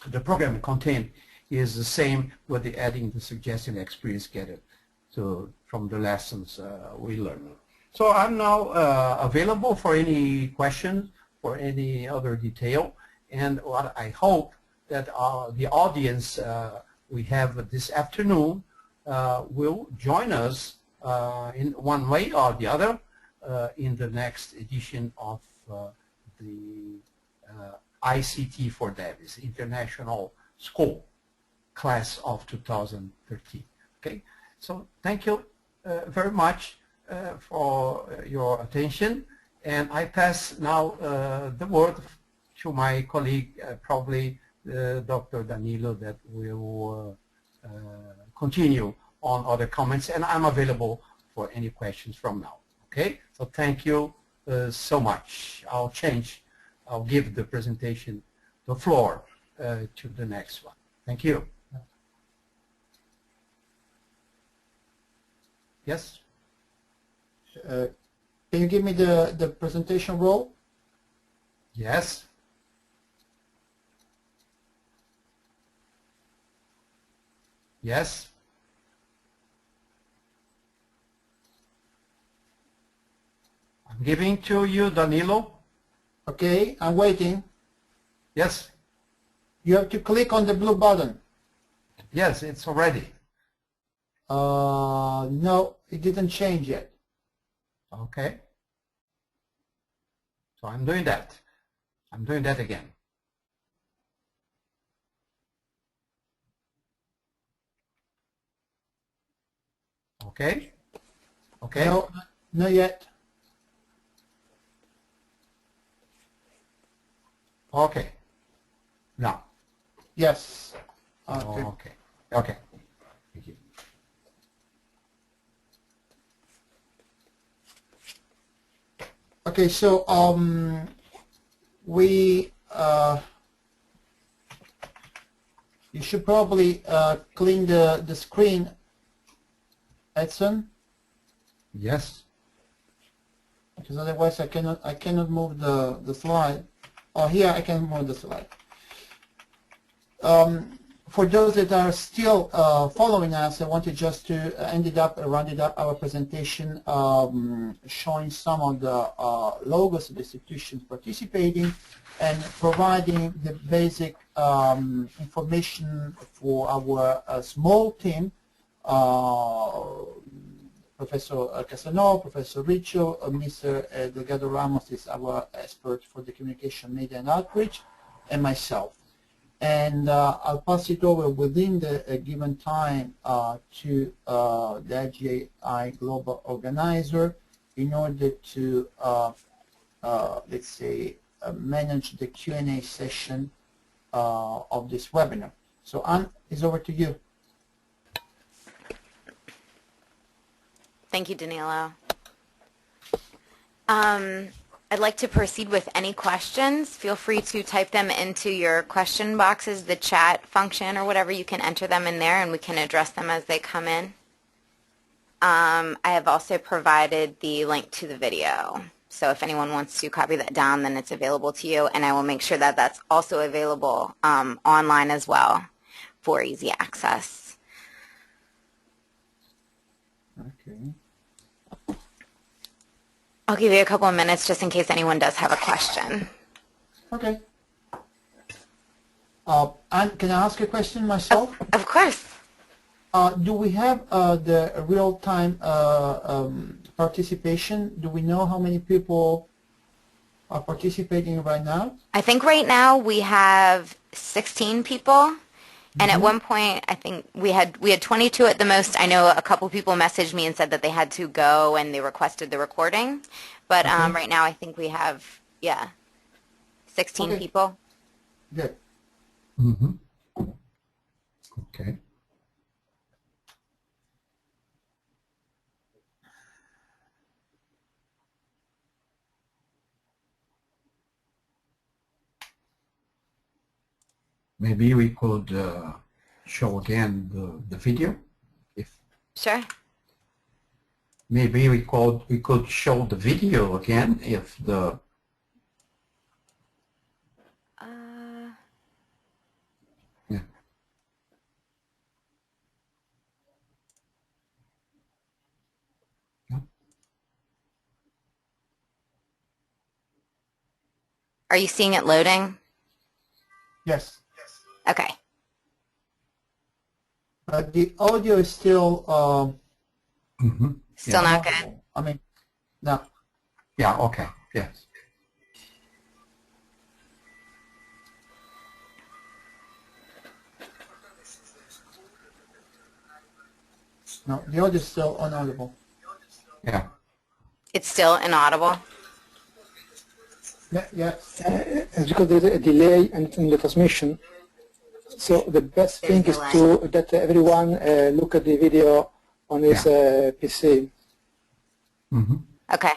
the program content is the same, with the adding the suggestion experience gathered from the lessons we learned. So I'm now available for any questions, for any other detail, and what I hope that the audience we have this afternoon will join us in one way or the other in the next edition of the ICT4DEVIS, International School Class of 2013. Okay, so thank you very much for your attention, and I pass now the word to my colleague, probably Dr. Danilo, that will continue on other comments, and I'm available for any questions from now. Okay, so thank you so much. I'll give the presentation, the floor to the next one. Thank you. Yes? Can you give me the presentation role? Yes. Yes. I'm giving to you, Danilo. Okay, I'm waiting. Yes. You have to click on the blue button. Yes, it's already. No, it didn't change yet. Okay. So I'm doing that. I'm doing that again. Okay. Okay. No, not yet. Okay. Now. Yes. Okay. Okay. Thank you. Okay, so you should probably clean the screen, Edson. Yes. Because otherwise I cannot move the slide. Oh, here I can move the slide. for those that are still following us, I wanted just to round up our presentation, showing some of the logos of the institutions participating and providing the basic information for our small team. Professor Casanova, Professor Rachel, Mr. Delgado Ramos is our expert for the communication, media, and outreach, and myself. And I'll pass it over within the given time to the IGI Global Organizer in order to, let's say, manage the Q&A session of this webinar. So Anne, it's over to you. Thank you, Danilo. I'd like to proceed with any questions. Feel free to type them into your question boxes, the chat function, or whatever. You can enter them in there, and we can address them as they come in. I have also provided the link to the video. So if anyone wants to copy that down, then it's available to you, and I will make sure that that's also available online as well for easy access. Okay. I'll give you a couple of minutes just in case anyone does have a question. Okay. Anne, can I ask a question myself? Of course. Do we have the real-time participation? Do we know how many people are participating right now? I think right now we have 16 people. And at one point, I think we had 22 at the most. I know a couple people messaged me and said that they had to go and they requested the recording. But right now, I think we have, 16 people. Good. Mm-hmm. Okay. Maybe we could show again the video, if Sure. maybe we could show the video again if the yeah. Yeah. Are you seeing it loading? Yes. Okay. The audio is still Still not good. I mean, no. Yeah, okay, yes. No, the audio is still inaudible. Yeah. It's still inaudible. Yeah. It's because there's a delay in the transmission. So the best thing is that everyone look at the video on his PC. Mm-hmm. Okay.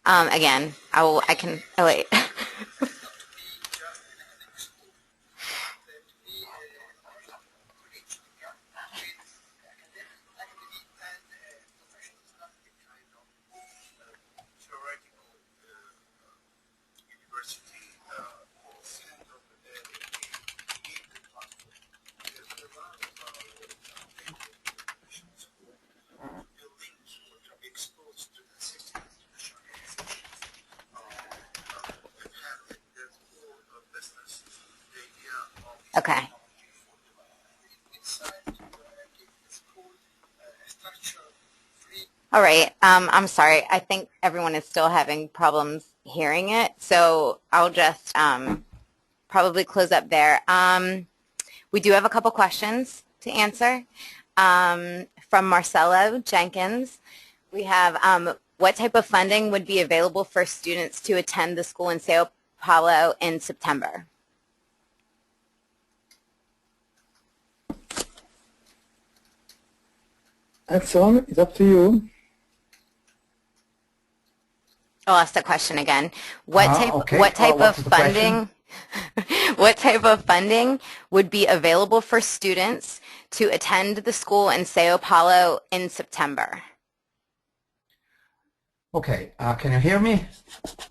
Again, oh wait. Okay. All right. I'm sorry. I think everyone is still having problems hearing it, so I'll just probably close up there. We do have a couple questions to answer from Marcelo Jenkins. We have what type of funding would be available for students to attend the school in Sao Paulo in September? Edson, it's up to you. I'll ask the question again. What type of what's the funding what type of funding would be available for students to attend the school in Sao Paulo in September? Okay, can you hear me?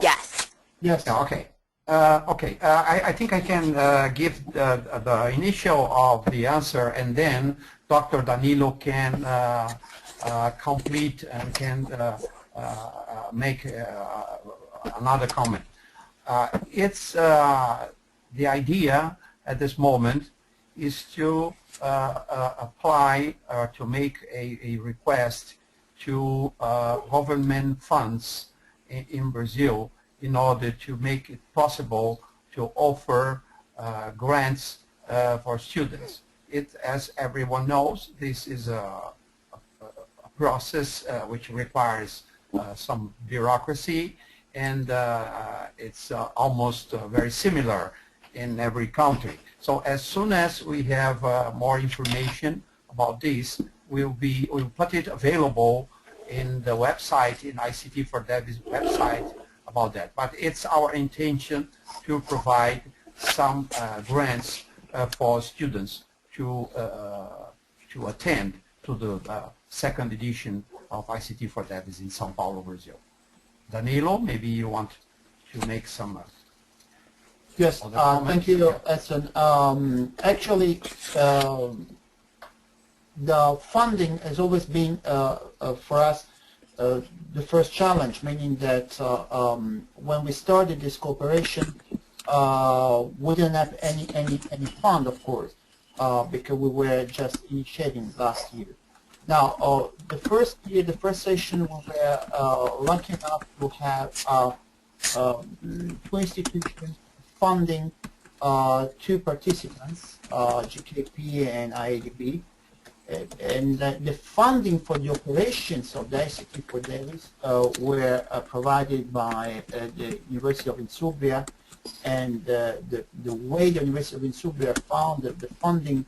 Yes. Yes. Yeah, okay. I think I can give the initial of the answer, and then Dr. Danilo can complete and can make another comment. It's the idea at this moment is to apply or to make a request to government funds in Brazil in order to make it possible to offer grants for students. As everyone knows, this is a process which requires some bureaucracy, and it's almost very similar in every country. So as soon as we have more information about this, we'll put it available in the website, in ICT4DEVIS website about that. But it's our intention to provide some grants for students to attend to the second edition of ICT4DEVIS in São Paulo, Brazil. Danilo, maybe you want to make some Yes, thank you, Edson. Actually, the funding has always been for us the first challenge, meaning that when we started this cooperation, we didn't have any fund, of course, because we were just initiating last year. Now, the first year, the first session, we were lucky enough to have two institutions funding two participants, GKP and IADB. And the funding for the operations of the ICT4DEVIS were provided by the University of Insubria, and the way the University of Insubria found the funding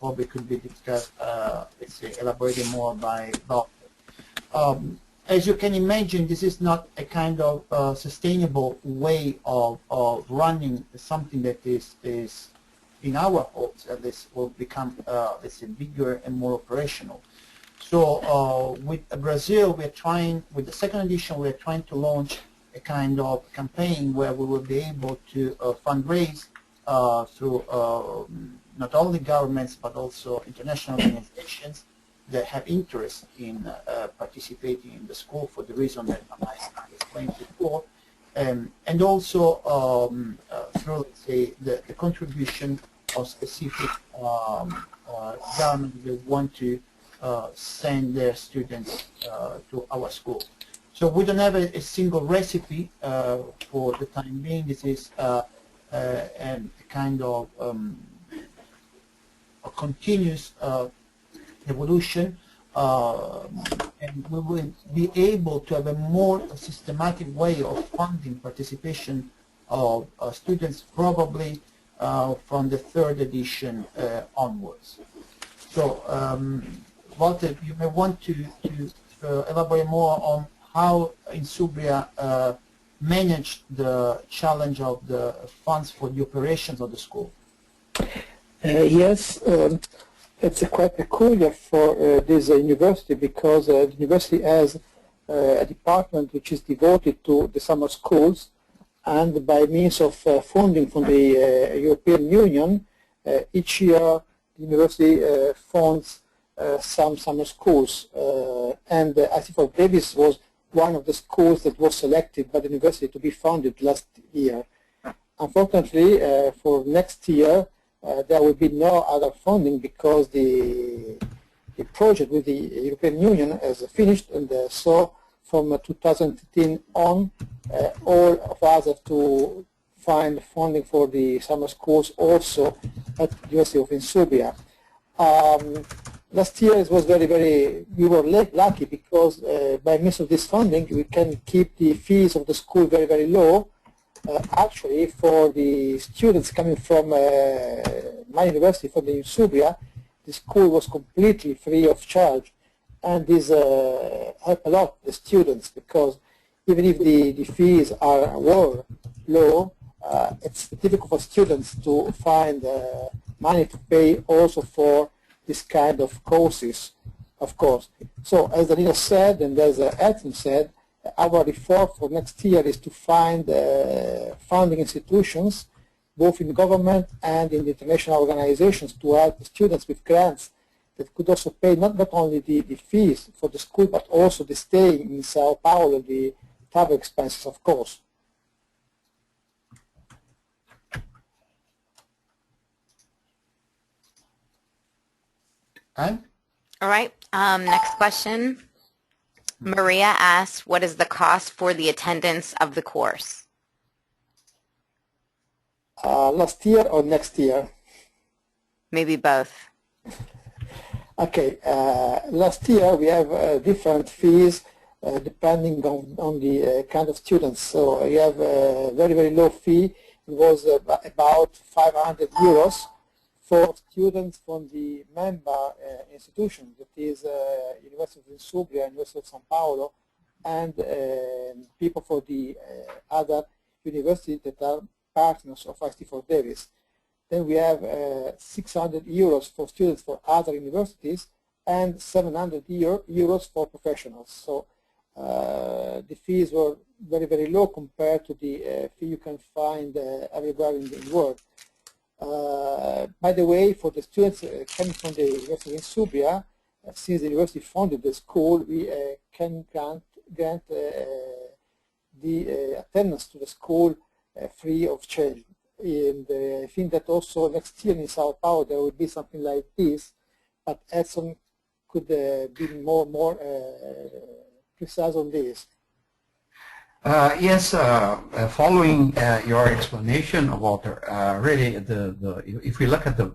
probably could be discussed, let's say, elaborated more by Bob. As you can imagine, this is not a kind of sustainable way of running something that is in our hopes, at least, will become, let's say, bigger and more operational. So with Brazil, we're trying, with the second edition, we're trying to launch a kind of campaign where we will be able to fundraise through not only governments, but also international organizations that have interest in participating in the school for the reason that I explained before. And also through, let's say, the contribution of specific governments that want to send their students to our school. So we don't have a single recipe for the time being. This is a kind of a continuous evolution, and we will be able to have a more systematic way of funding participation of students probably from the third edition onwards. So Walter, you may want to elaborate more on how Insubria managed the challenge of the funds for the operations of the school. Yes, it's quite peculiar for this university, because the university has a department which is devoted to the summer schools, and by means of funding from the European Union, each year the university funds some summer schools, and ICT4DEVIS was one of the schools that was selected by the university to be funded last year. Unfortunately, for next year, there will be no other funding, because the project with the European Union has finished, and so from 2015 on, all of us have to find funding for the summer schools also at the University of Insubria. Last year it was we were lucky, because by means of this funding we can keep the fees of the school very low. Actually, for the students coming from my university, from the Insubria, the school was completely free of charge, and this helped a lot the students, because even if the fees were low, it's difficult for students to find money to pay also for this kind of courses, of course. So as Danilo said, and as Edson said, Our reform for next year is to find funding institutions, both in government and in international organizations, to help students with grants that could also pay not only the fees for the school, but also the stay in Sao Paulo, the travel expenses, of course. And? All right. Next question. Maria asks, what is the cost for the attendance of the course? Last year or next year? Maybe both. Okay. Last year we have different fees depending on the kind of students. So you have a very, very low fee. It was about 500 euros for students from the member institution, that is University of Insubria, University of São Paulo, and people for the other universities that are partners of ICT4DEVIS. Then we have 600 euros for students for other universities and 700 euros for professionals. So the fees were very, very low compared to the fee you can find everywhere in the world. By the way, for the students coming from the University of Insubria, since the university funded the school, we can grant the attendance to the school free of charge. And I think that also next year in Sao Paulo there will be something like this, but Edson could be more precise on this. Yes, following your explanation, Walter, really, if we look at the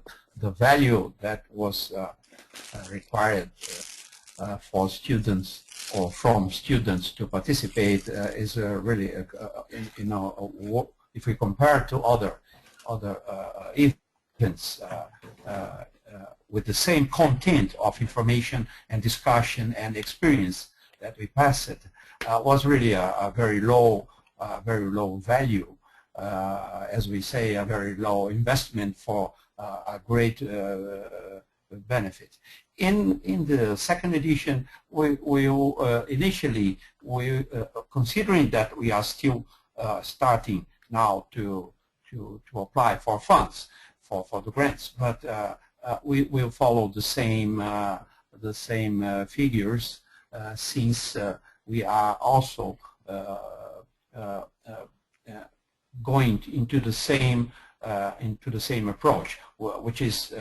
value that was required for students or from students to participate is really, if we compare to other events with the same content of information and discussion and experience that we pass it, was really a very low value, as we say, a very low investment for a great benefit. In the second edition, initially considering that we are still starting now to apply for funds for the grants, but we will follow the same figures since we are also going into the same approach, which is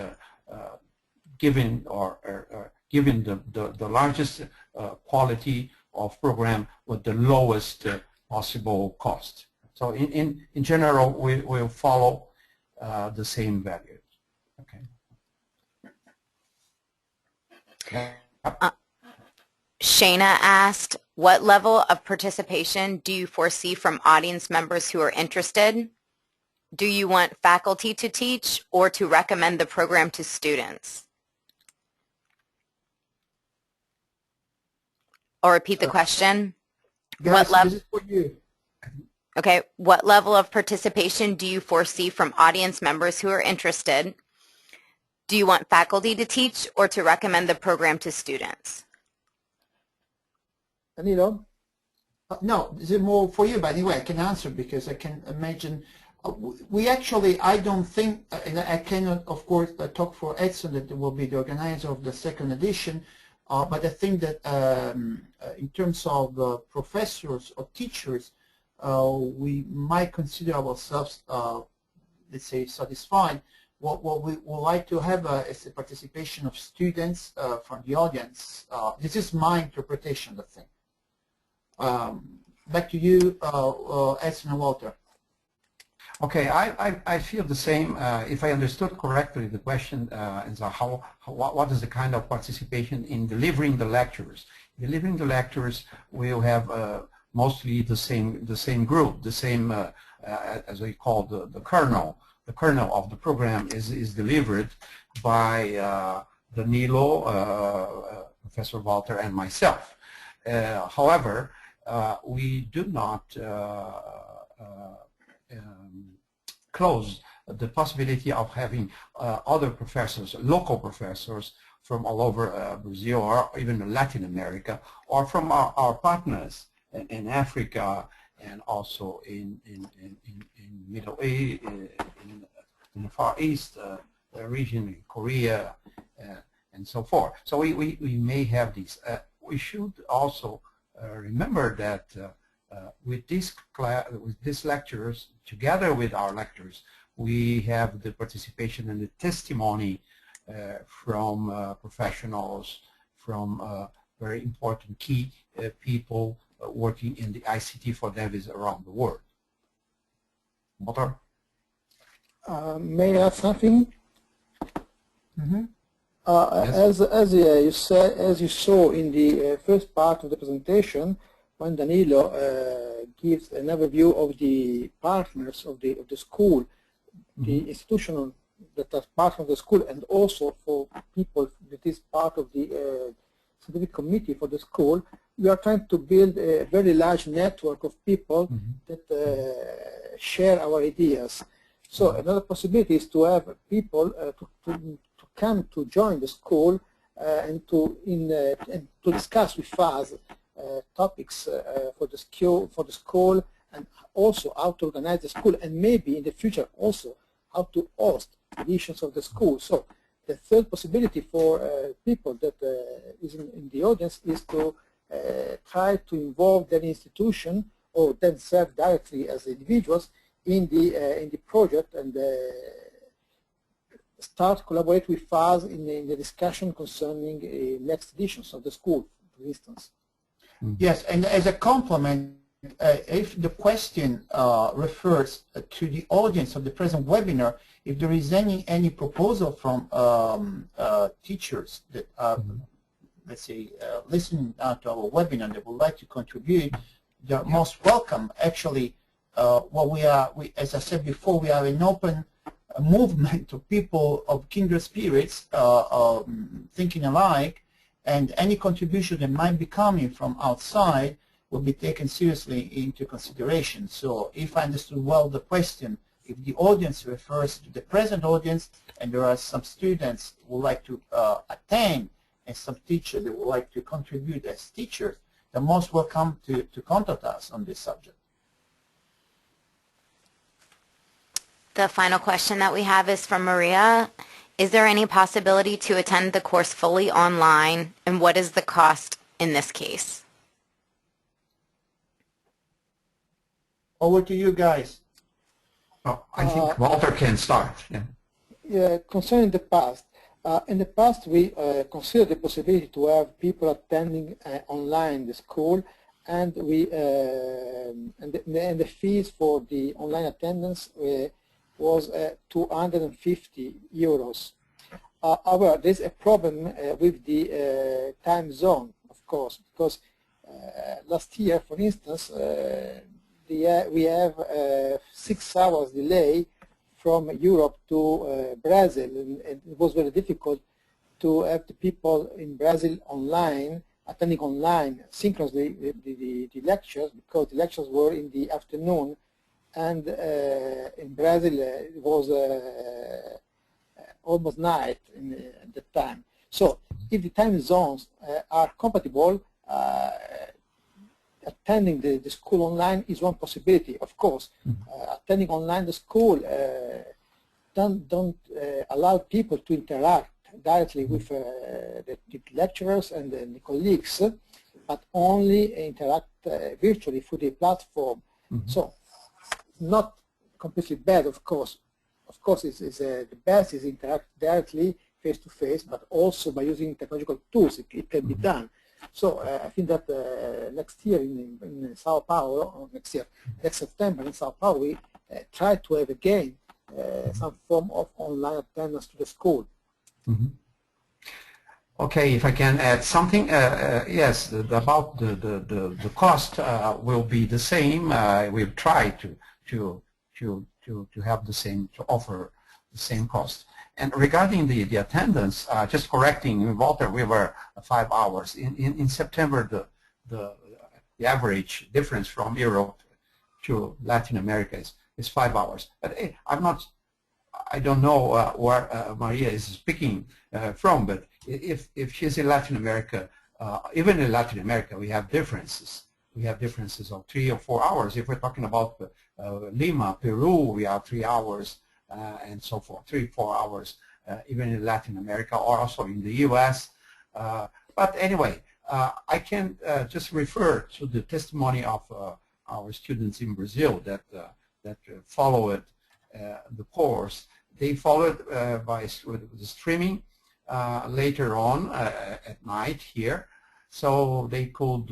giving the largest quality of program with the lowest possible cost. So in general, we will follow the same values. Okay. Shayna asked, what level of participation do you foresee from audience members who are interested? Do you want faculty to teach or to recommend the program to students? Or repeat the question. Guys, this is for you. Okay, what level of participation do you foresee from audience members who are interested? Do you want faculty to teach or to recommend the program to students? Danilo? No, this is more for you, by the way. I can answer because I can imagine. We actually, I don't think, and I cannot, of course, talk for Edson, that will be the organizer of the second edition, but I think that in terms of professors or teachers, we might consider ourselves, let's say, satisfied. What we would like to have is the participation of students from the audience. This is my interpretation of the thing. Back to you, Edson and Walter. Okay, I feel the same. If I understood correctly, the question is what is the kind of participation in delivering the lectures? Delivering the lectures, we'll have mostly the same group, the same as we call the kernel. The kernel of the program is delivered by Danilo, Professor Walter, and myself. However, we do not close the possibility of having other professors, local professors from all over Brazil or even Latin America, or from our partners in Africa and also in Middle East, in the Far East region, in Korea, and so forth. So we may have these. We should also remember that with these lectures, together with our lectures, we have the participation and the testimony from professionals, from very important key people working in the ICT4DEVIS around the world. Walter? May I add something? Mm-hmm. Yes. As you saw in the first part of the presentation, when Danilo gives an overview of the partners of the school, the institution that are part of the school, and also for people that is part of the scientific committee for the school, we are trying to build a very large network of people that share our ideas. So another possibility is to have people to come to join the school and to discuss with us topics for the school, and also how to organize the school, and maybe in the future also how to host editions of the school. So the third possibility for people that is in the audience is to try to involve their institution or themselves directly as individuals in the project, and start collaborate with us in the discussion concerning next editions of the school, for instance. Yes, and as a complement, if the question refers to the audience of the present webinar, if there is any proposal from teachers that are, let's say, listening to our webinar that would like to contribute, they're most welcome. Actually, as I said before, we are an open movement of people of kindred spirits thinking alike, and any contribution that might be coming from outside will be taken seriously into consideration. So if I understood well the question, if the audience refers to the present audience and there are some students who would like to attend and some teachers that would like to contribute as teachers, they're most welcome to contact us on this subject. The final question that we have is from Maria. Is there any possibility to attend the course fully online, and what is the cost in this case? Over to you guys. Oh, I think Walter can start. Yeah, concerning the past, in the past we considered the possibility to have people attending online the school, and the fees for the online attendance was 250 euros. However, there's a problem with the time zone, of course, because last year, for instance, we have 6 hours delay from Europe to Brazil, and it was very difficult to have the people in Brazil online, attending online synchronously the lectures, because the lectures were in the afternoon, and in Brazil it was almost night at that time. So if the time zones are compatible, attending the school online is one possibility. Of course, attending online the school don't allow people to interact directly with the lecturers and the colleagues, but only interact virtually through the platform. So not completely bad, of course. Of course, the best is interact directly, face-to-face, but also by using technological tools, it can be done. So I think that next year in Sao Paulo, or next September in Sao Paulo, we try to have again some form of online attendance to the school. Okay, if I can add something, yes, about the cost will be the same. We'll try to have the same, to offer the same cost. And regarding the attendance, just correcting Walter, we were 5 hours. In September, the average difference from Europe to Latin America is 5 hours. But I don't know where Maria is speaking from, but if she's in Latin America, even in Latin America, we have differences we have differences of 3 or 4 hours. If we're talking about Lima, Peru, we have 3 hours and so forth, 3, 4 hours, even in Latin America or also in the U.S. But anyway, I can just refer to the testimony of our students in Brazil that followed the course. They followed with the streaming later on at night here, so they could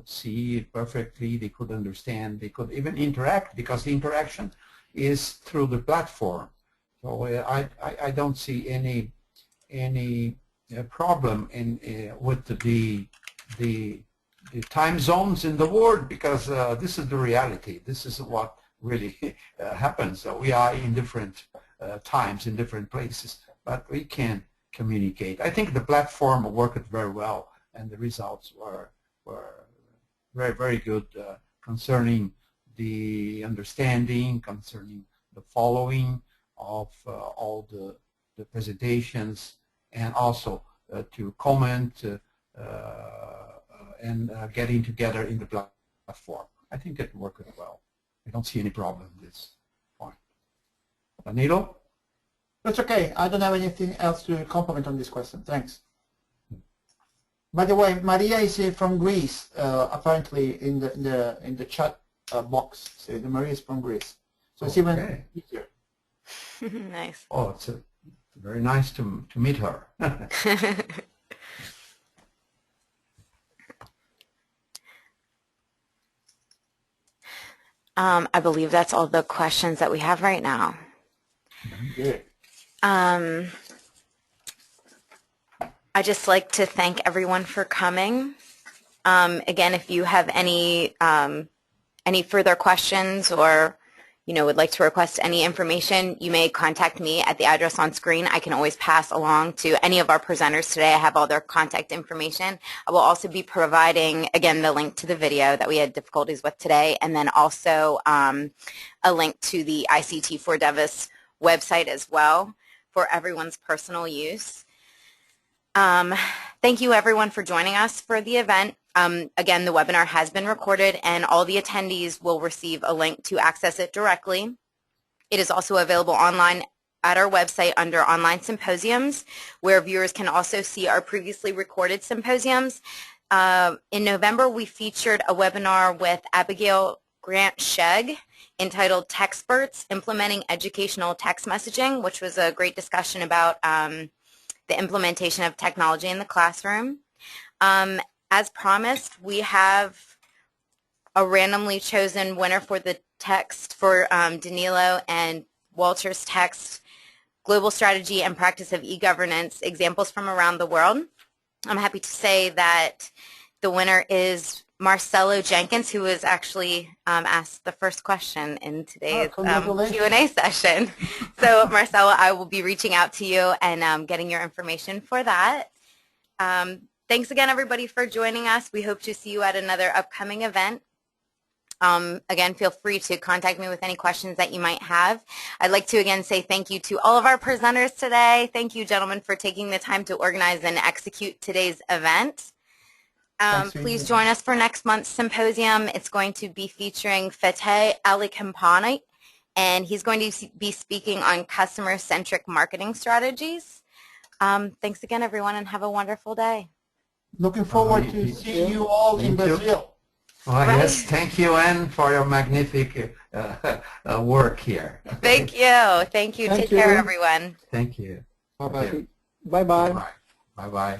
see it perfectly. They could understand. They could even interact, because the interaction is through the platform. So I don't see any problem with the time zones in the world, because this is the reality. This is what really happens. So we are in different times, in different places, but we can communicate. I think the platform worked very well, and the results were very, very good concerning the understanding, concerning the following of all the presentations, and also to comment and getting together in the platform. I think it worked well. I don't see any problem with this point. Danilo? That's okay. I don't have anything else to comment on this question. Thanks. By the way, Maria is from Greece, apparently in the chat box. So Maria is from Greece, so it's even easier. Nice. Oh, it's very nice to meet her. I believe that's all the questions that we have right now. Good. I'd just like to thank everyone for coming. Again, if you have any further questions, or would like to request any information, you may contact me at the address on screen. I can always pass along to any of our presenters today. I have all their contact information. I will also be providing, again, the link to the video that we had difficulties with today, and then also a link to the ICT4DEVIS website as well for everyone's personal use. Thank you, everyone, for joining us for the event. Again, the webinar has been recorded, and all the attendees will receive a link to access it directly. It is also available online at our website under Online Symposiums, where viewers can also see our previously recorded symposiums. In November, we featured a webinar with Abigail Grant-Shegg entitled Textperts, Implementing Educational Text Messaging, which was a great discussion about the implementation of technology in the classroom. As promised, we have a randomly chosen winner for the text for Danilo and Walter's text, Global Strategy and Practice of E-Governance, Examples from Around the World. I'm happy to say that the winner is Marcelo Jenkins, who was actually asked the first question in today's Q&A session. So, Marcelo, I will be reaching out to you and getting your information for that. Thanks again, everybody, for joining us. We hope to see you at another upcoming event. Again, feel free to contact me with any questions that you might have. I'd like to again say thank you to all of our presenters today. Thank you, gentlemen, for taking the time to organize and execute today's event. Please join us for next month's symposium. It's going to be featuring Fateh Ali Kampani, and he's going to be speaking on customer-centric marketing strategies. Thanks again, everyone, and have a wonderful day. Looking forward to seeing you all in Brazil. Well, yes, thank you, Anne, for your magnificent work here. Thank you. Thank you. Take care, everyone. Thank you. Bye-bye. Bye-bye. Bye-bye.